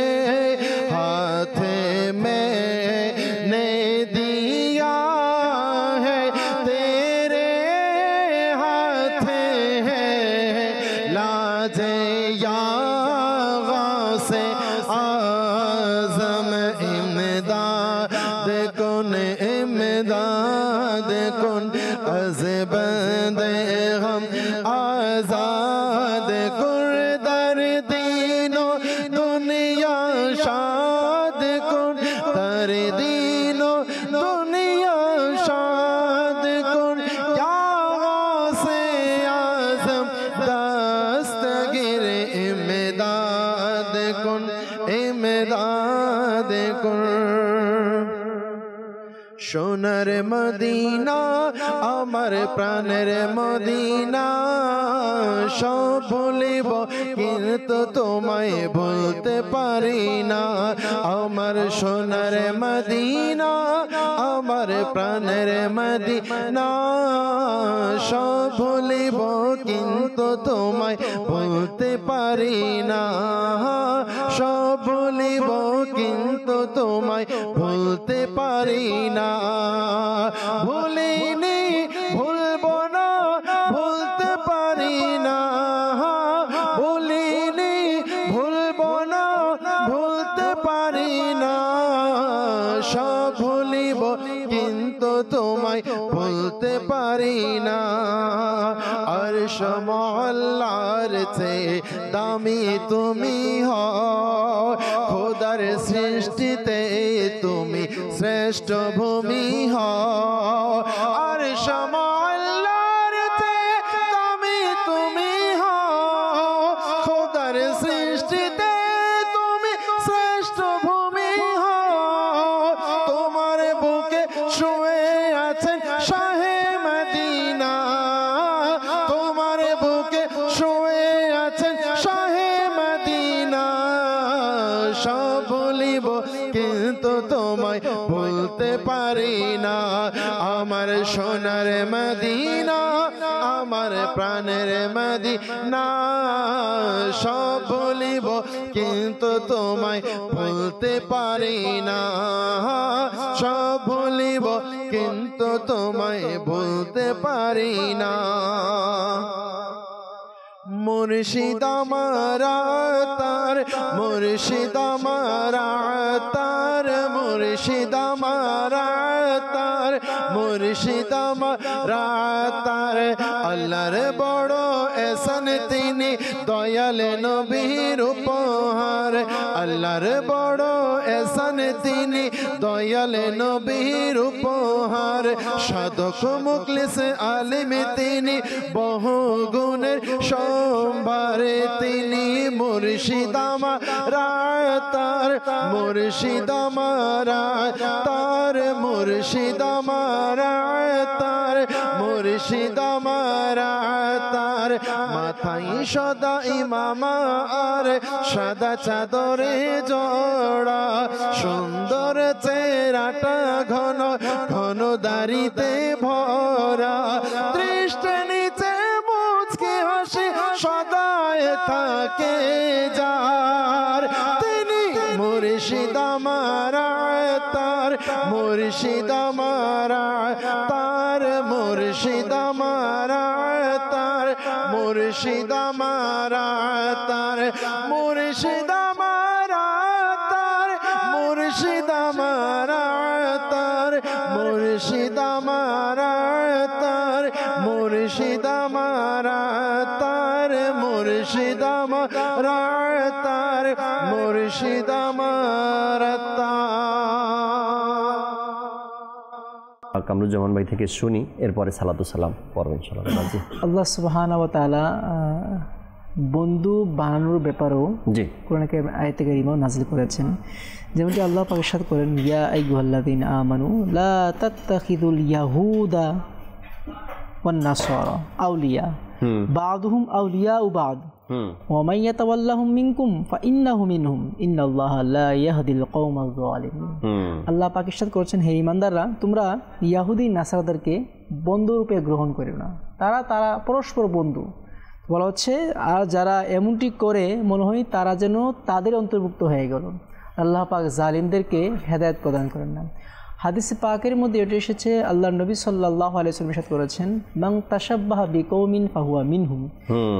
ने दिया है, तेरे हाथ है लाजे या से आज़म इमदाद कुन अज़ बंदे हम आज़ाद कुन दर दीनो दुनिया शाद कुन दर दीनो दुनिया शाद कुन या से आज़म दस्तगीर इमदाद कुन इमदाद कुन। সোনার মদিনা আমার প্রাণের মদিনা, সব ভুলিব কিন্তু তোমায় ভুলতে পারি না। আমার সোনার মদিনা আমার প্রাণের মদিনা, সব ভুলিব কিন্তু তোমায় ভুলতে পারি না। সব ভুলিব কিন্তু তোমায় ভুলতে পারি না। ভুলিনি ভুলবো না ভুলতে পারি না, ভুলিনি ভুলবো না ভুলতে পারি না। সব ভুলিব কিন্তু তোমায় ভুলতে পারি না। আর সমল্লার চেয়ে দামি তুমি হও, খোদার সৃষ্টিতে তুমি শ্রেষ্ঠ ভূমি হও। আর সমল্লার চেয়ে দামি তুমি হও, খোদার সৃষ্টিতে তুমি শ্রেষ্ঠ ভূমি হও। তোমার বুকে শুয়ে আছেন শাহে মদিনা, তোমার বুকে শুয়ে আছেন শাহে মদিনা। সব বলিব কিন্তু তোমায় ভুলতে পারি না। আমার সোনার মদিনা, আমার প্রাণের মদিনা। সব বলিব কিন্তু তোমায় ভুলতে পারি না। সব ভুলিব কিন্তু তোমায় ভুলতে পারি না। মুর্শিদ আমারা তার, মুর্শিদ আমারা তার, মুর্শিদ আমারা তার, মুর্শিদ আমারা তার। আল্লাহর বড় এহসান তিনি, দয়াল নবীর উপহার। আল্লাহর বড় এহসান তিনি, দয়াল নবীর উপহার। সাধক মুখলিস আলিম তিনি, বহু গুণের সম্ভার তিনি। মুর্শিদ আমারা তার, মুর্শিদ আমারা তার, মুর্শিদ আমারা তার, মুর্শিদ আমারা তার। মাথায় সদা ইমামা আর সাদা চাদরে জড়া, সুন্দর চেহারাটা ঘন ঘন দাড়িতে ভরা। দৃষ্টি নিচে মুচকি হাসি সদায় থাকে যার, তিনি মুর্শিদ আমারা তার, মুর্শিদ আমারা তার, মুর্শিদ আমারা তার, মুর্শিদ আমারা তার, মুর্শিদ আমারা তার, মুর্শিদ আমারা তার, মুর্শিদ আমারা তার, মুর্শিদ আমারা তার, মুর্শিদ আমারা তার, মুর্শিদ আমারা তার। কামরুজ্জামান ভাই থেকে শুনি, এরপরে সালাতু সালাম পড়ব ইনশাআল্লাহ। আল্লাহ সুবহানাহু ওয়া তাআলা বন্ধু বানানোর ব্যাপারেও জি কোরআনে আয়াতে কারিমা নাযিল করেছেন। যেমনটি আল্লাহ পাক ইরশাদ করেন, ইয়া আইয়ুহাল্লাযীনা আমানু লা তাত্তাখিযুল ইয়াহুদা ওয়ান নাসারা আউলিয়া বা'দুহুম আউলিয়াউ বা'দ ওয়া মান ইয়াতাওয়াল্লাহুম মিনকুম ফাইন্নাহু মিনহুম ইন্নাল্লাহা লা ইয়াহদিল কওমাজ যালিমিন। আল্লাহ পাক ইরশাদ করেছেন, হে ঈমানদাররা, তোমরা ইহুদি নাসারাদেরকে বন্ধুরূপে গ্রহণ করো না, তারা পরস্পর বন্ধু। বলা হচ্ছে, আর যারা এমনটি করে মনে হয় তারা যেন তাদের অন্তর্ভুক্ত হয়ে গেল। আল্লাহ পাক জালিমদেরকে হেদায়েত প্রদান করেন না। হাদিসে পাকের মধ্যে এটি এসেছে, আল্লাহর নবী সাল্লাল্লাহু আলাইহি ওয়াসাল্লাম ইরশাদ করেছেন, মান তাশাব্বাহা বিকওমিন ফাহুয়া মিনহুম।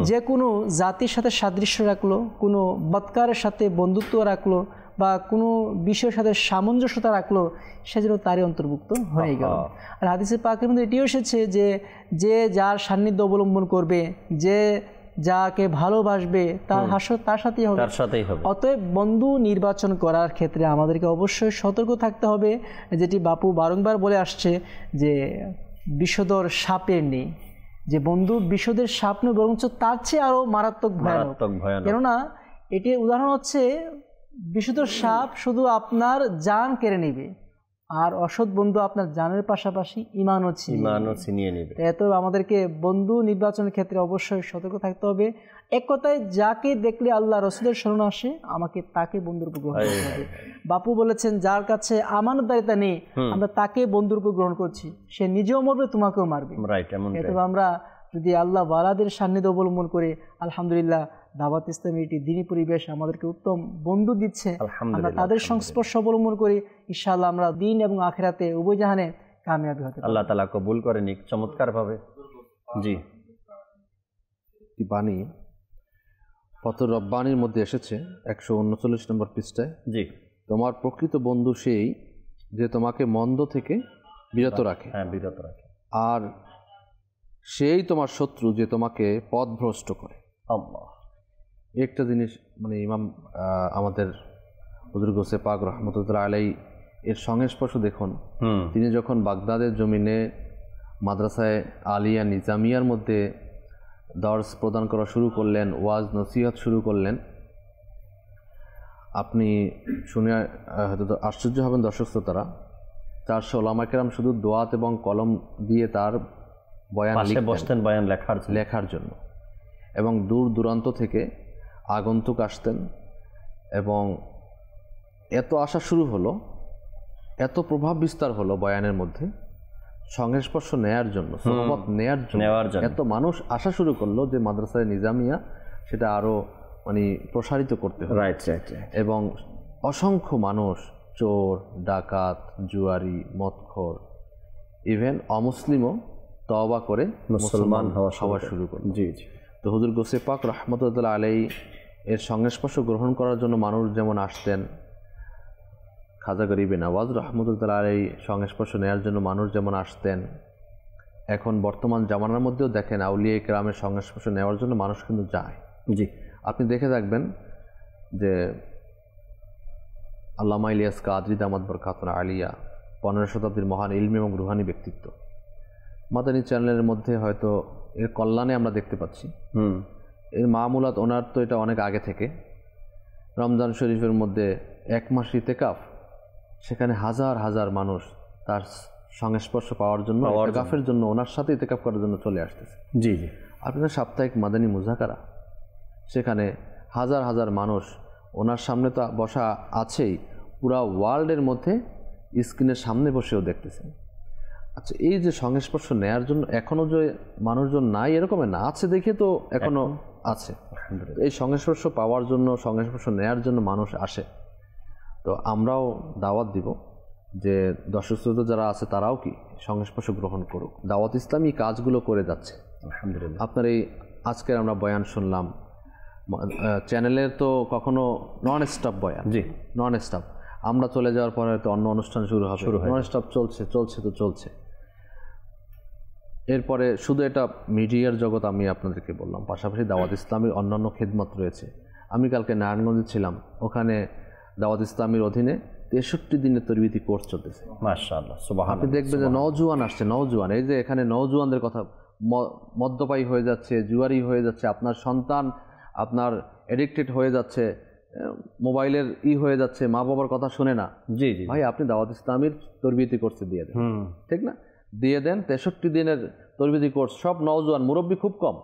যে কোনো জাতির সাথে সাদৃশ্য রাখলো, কোনো বৎকারের সাথে বন্ধুত্ব রাখলো বা কোনো বিষয়ের সাথে সামঞ্জস্যতা রাখলো, সে যেন তারই অন্তর্ভুক্ত হয়ে গেল। আর হাদিসে পাকের মধ্যে এটিও এসেছে যে যে যার সান্নিধ্য অবলম্বন করবে, যে যাকে ভালোবাসবে, তার হাসর তার সাথেই হবে। অতএব বন্ধু নির্বাচন করার ক্ষেত্রে আমাদেরকে অবশ্যই সতর্ক থাকতে হবে। যেটি বাপু বারংবার বলে আসছে যে বিষধর সাপের নেই, যে বন্ধু বিষধের সাপ নয়, বরঞ্চ তার চেয়ে আরও মারাত্মক ভয়ানক। কেননা এটির উদাহরণ হচ্ছে, বিষধর সাপ শুধু আপনার জান কেড়ে নেবে, আর অসৎ বন্ধু আপনার জানের পাশাপাশি ইমানও ছিনিয়ে নেবে। এত আমাদেরকে বন্ধু নির্বাচনের ক্ষেত্রে অবশ্যই সতর্ক থাকতে হবে। এক কথায়, যাকে দেখলে আল্লাহ রসুলের স্মরণ আসে, আমাকে তাকে বন্ধুরূপে গ্রহণ করতে হবে। বাপু বলেছেন, যার কাছে আমানতদারিতা নেই, আমরা তাকে বন্ধুরূপে গ্রহণ করছি, সে নিজেও মরবে, তোমাকেও মারবে। এত আমরা যদি আল্লাহ ওয়ালাদের সান্নিধ্য অবলম্বন করে, আলহামদুলিল্লাহ, দাওয়াত ইসলামী এটি দ্বীনি পরিবেশ আমাদেরকে উত্তম বন্ধু দিচ্ছে, আমরা তাদের সংস্পর্শ অবলম্বন করি, ইনশাআল্লাহ আমরা দিন এবং আখিরাতে উভয় জাহানে কামিয়াবি হতে পারি। আল্লাহ তাআলা কবুল করে নিক চমৎকার ভাবে। জি, বাণী ফতর রব্বানির মধ্যে এসেছে 139 নম্বর পৃষ্ঠায়। জি, তোমার প্রকৃত বন্ধু সেই যে তোমাকে মন্দ থেকে বিরত রাখে। হ্যাঁ, বিরত রাখে। আর সেই তোমার শত্রু যে তোমাকে পথভ্রষ্ট করে। আল্লাহ, একটা জিনিস মানে ইমাম আমাদের হুজুর গৌসে পাক রহমতুল্লাহ আলাই এর সংস্পর্শ দেখুন। তিনি যখন বাগদাদের জমিনে মাদ্রাসায় আলিয়া নিজামিয়ার মধ্যে দর্স প্রদান করা শুরু করলেন, ওয়াজ নসিহত শুরু করলেন, আপনি শুনে হয়তো আশ্চর্য হবেন দর্শক শ্রোতারা, 400 ওলামা কেরাম শুধু দোয়াত এবং কলম দিয়ে তার বয়ান বসতেন বয়ান লেখার জন্য, এবং দূর দূরান্ত থেকে আগন্তুক আসতেন, এবং এত আসা শুরু হলো, এত প্রভাব বিস্তার হলো বয়ানের মধ্যে, সংস্পর্শ নেয়ার জন্য, সোহবত নেয়ার জন্য এত মানুষ আসা শুরু করলো যে মাদ্রাসায় নিজামিয়া সেটা আরো মানে প্রসারিত করতে হবে। এবং অসংখ্য মানুষ, চোর, ডাকাত, জুয়ারি, মদখোর, ইভেন অমুসলিমও তওবা করে মুসলমান হওয়া শুরু করলো। তো হুজুর গৌসে পাক রহমতুল্লাহ আলাই এর সংস্পর্শ গ্রহণ করার জন্য মানুষ যেমন আসতেন, খাজা গরিবে নওয়াজ রহমতুল্লাহ আলাই সংস্পর্শ নেওয়ার জন্য মানুষ যেমন আসতেন, এখন বর্তমান জামানার মধ্যেও দেখেন আউলিয়া কেরামের সংস্পর্শ নেওয়ার জন্য মানুষ কিন্তু যায়। আপনি দেখে থাকবেন যে আল্লামা ইলিয়াস কাদরি দামাত বরকাতুল আলিয়া 15 শতাব্দীর মহান ইলমি এবং রুহানি ব্যক্তিত্ব, মাদানী চ্যানেলের মধ্যে হয়তো এর কল্যাণে আমরা দেখতে পাচ্ছি। এর মামুলাত ওনার তো এটা অনেক আগে থেকে, রমজান শরীফের মধ্যে 1 মাস ইতেকাফ, সেখানে হাজার হাজার মানুষ তার সংস্পর্শ পাওয়ার জন্য, ইতেকাফের জন্য ওনার সাথে ইতেকাফ করার জন্য চলে আসতেছে। আপনার সাপ্তাহিক মাদানী মুজাকারা, সেখানে হাজার হাজার মানুষ ওনার সামনে তো বসা আছেই, পুরা ওয়ার্ল্ডের মধ্যে স্ক্রিনের সামনে বসেও দেখতেছেন। আচ্ছা, এই যে সংস্পর্শ নেয়ার জন্য এখনো যে মানুষজন নাই এরকম না, আছে দেখে তো এখনো আছে। এই সংস্পর্শ পাওয়ার জন্য, সংস্পর্শ নেয়ার জন্য মানুষ আসে। তো আমরাও দাওয়াত দিব যে দর্শক শ্রোতা যারা আছে তারাও কি সংস্পর্শ গ্রহণ করুক। দাওয়াত ইসলামী কাজগুলো করে যাচ্ছে আলহামদুলিল্লাহ। আপনার এই আজকের আমরা বয়ান শুনলাম, চ্যানেলের তো কখনো নন স্টপ বয়ান, নন স্টপ। আমরা চলে যাওয়ার পরে তো অন্য অনুষ্ঠান শুরু হবে, নন স্টপ চলছে। এরপরে শুধু এটা মিডিয়ার জগৎ আমি আপনাদেরকে বললাম, পাশাপাশি দাওয়াত ইসলামীর অন্যান্য খিদমত রয়েছে। আমি কালকে নারায়ণগঞ্জে ছিলাম, ওখানে দাওয়াত ইসলামীর অধীনে 63 দিনের তরবিয়তি কোর্স চলতেছে। মাশাআল্লাহ, সুবহানাল্লাহ। আপনি দেখবেন যে নওজোয়ান আসছে, নওজোয়ান, এই যে এখানে নওজোয়ানদের কথা, মদ্যপায়ী হয়ে যাচ্ছে, জুয়ারি হয়ে যাচ্ছে, আপনার সন্তান আপনার এডিক্টেড হয়ে যাচ্ছে, মোবাইলের হয়ে যাচ্ছে, মা বাবার কথা শুনে না। ভাই, আপনি দাওয়াত ইসলামীর তরবিয়তি কোর্সে দিয়ে দেন, ঠিক না? দিয়ে দেন 63 দিনের তরবিয়তি কোর্স, সব নওজোয়ান, মুরব্বী খুব কম।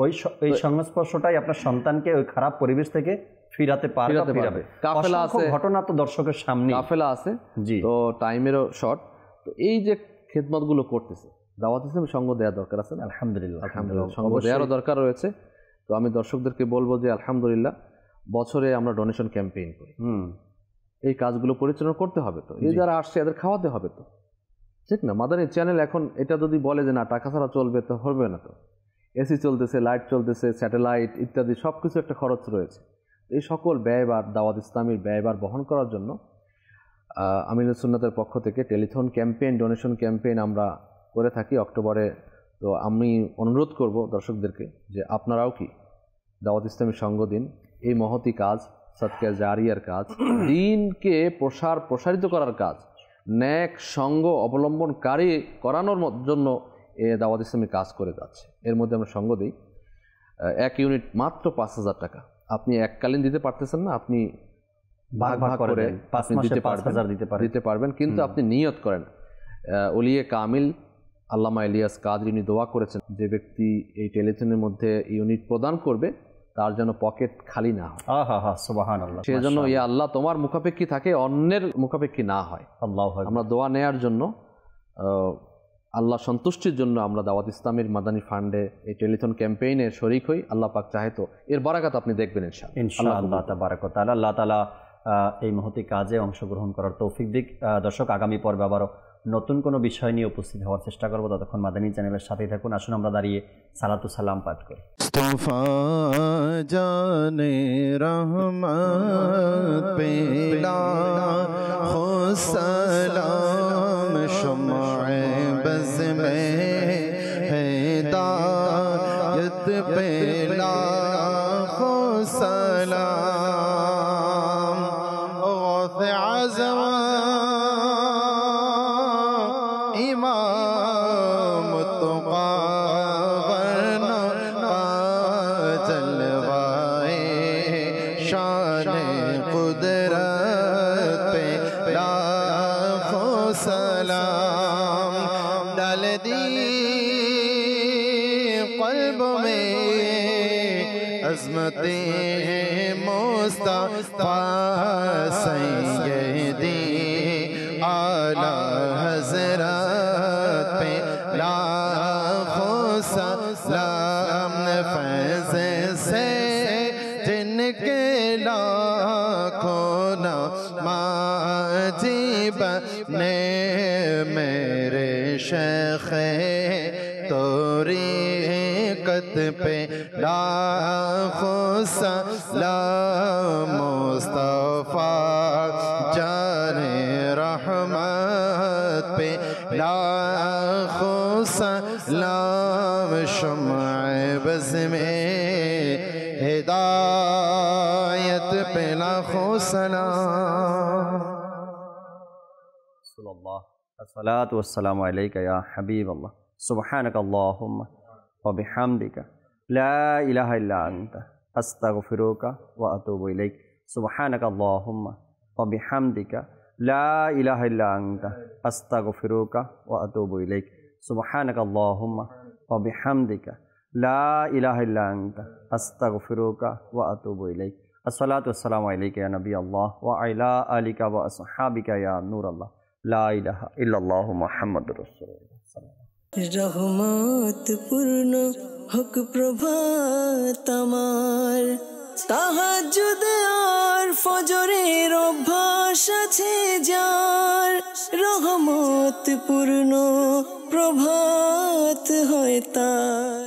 ওই সংস্পর্শটাই আপনার সন্তানকে ওই খারাপ পরিবেশ থেকে ফিরাতে পারবে। কাফেলা আছে, ঘটনা তো দর্শকের সামনে, কাফেলা আছে, তো টাইমেরও শর্ট। তো এই যে খেদমতগুলো করতেছে, দাওয়াত ইসলামী সঙ্গ দেওয়া দরকার আছে। আলহামদুলিল্লাহ, সঙ্গ দেওয়ারও দরকার রয়েছে। তো আমি দর্শকদেরকে বলবো যে আলহামদুলিল্লাহ, বছরে আমরা ডোনেশন ক্যাম্পেইন করি, এই কাজগুলো পরিচালনা করতে হবে। তো এই যারা আসছে এদের খাওয়াতে হবে তো, ঠিক না? মাদানী চ্যানেল এখন এটা যদি বলে যে না টাকা ছাড়া চলবে, তো হবে না। তো এসি চলতেছে, লাইট চলতেছে, স্যাটেলাইট ইত্যাদি সব কিছু একটা খরচ রয়েছে। এই সকল ব্যয়ভার দাওয়াত ইসলামীর ব্যয়ভার বহন করার জন্য আমিনুস সুন্নাতের পক্ষ থেকে টেলিথন ক্যাম্পেইন, ডোনেশন ক্যাম্পেইন আমরা করে থাকি অক্টোবরে। তো আমি অনুরোধ করব দর্শকদেরকে যে আপনারাও কি দাওয়াত ইসলামীর সঙ্গ দিন। এই মহতি কাজ, সাদকা জারিয়ার কাজ, দিনকে প্রসারিত করার কাজ, ন্যাক সঙ্গ অবলম্বনকারী করানোর জন্য এ দাওয়াত ইসলামী কাজ করে যাচ্ছে। এর মধ্যে আমরা সঙ্গ দিই। 1 ইউনিট মাত্র 5000 টাকা। আপনি এককালীন দিতে পারতেছেন না, আপনি ভাগ করে 5 মাসে 5000 দিতে পারবেন। কিন্তু আপনি নিয়ত করেন, ওলিয়ে কামিল আল্লামা ইলিয়াস কাদরি দোয়া করেছেন, যে ব্যক্তি এই টেলিথনের মধ্যে ইউনিট প্রদান করবে তার যেন পকেট খালি না হয়। সুবহানাল্লাহ। সেজন্য ইয়া আল্লাহ তোমার মুখাপেক্ষী থাকে, অন্যের মুখাপেক্ষী না হয়। আমরা দোয়া নেয়ার জন্য, আল্লাহ সন্তুষ্টির জন্য আমরা দাওয়াত ইসলামীর মাদানী ফান্ডে এই টেলিথন ক্যাম্পেইনে শরীক হই। আল্লাহ পাক চাহে তো এর বারাকাত আপনি দেখবেন ইনশাআল্লাহ তাবারাক ওয়া তাআলা। আল্লাহ তাআলা এই মহতি কাজে অংশগ্রহণ করার তৌফিক দিক। দর্শক, আগামী পর্বে আবারও নতুন কোনো বিষয় নিয়ে উপস্থিত হওয়ার চেষ্টা করব। ততক্ষণ মাদানী চ্যানেলের সাথেই থাকুন। আসুন আমরা দাঁড়িয়ে সালাতু সালাম পাঠ করি। মুস্তাফা জানে রহমত পেলা হো সালাম शम्अ बज़ में हिदायत पे लाखों सलाम। गौस आज़म इमाम तुक़ा वरना का जलवाए शान कुदरत पे लाखों सलाम। डाल दी क़ल्ब में अज़मते मुस्तफ़ा सैयदी आला हज़रत पे लाखों सलाम। फैज़ से जिनके लाखों नामाज़िब ने मेरे शेख़ तरीक़त पे लाखों सलाम। मुस्तफ़ा जाने रहमत पे लाखों सलाम। शम्अ बज़ में हिदायत पे लाखों सलाम। अस्सलातु वस्सलामु अलैका या हबीब अल्लाह। सुब्हानक अल्लाहुम्मा व बिहम्दिका ला इलाहा इल्ला अंता अस्तगफिरुका व अतूबु इलैक। सुब्हानक अल्लाहुम्मा व बिहम्दिका ला इलाहा इल्ला अंता अस्तगफिरुका व अतूबु इलैक। सुब्हानक अल्लाहुम्मा व बिहम्दिका ला इलाहा इल्ला अंता अस्तगफिरुका व अतूबु इलैक। अस्सलातु वस्सलामु अलैका या नबी अल्लाह व अला आलिका व अस्हाबिका या नूर अल्लाह। ला इलाहा इल्लल्लाहु मुहम्मदुर रसूलुल्लाह। রহমত পূর্ণ হোক প্রভাত আমার, তাহাজ্জুদ আর ফজরের অভ্যাস আছে যার। রহমত পূর্ণ প্রভাত হয় তার।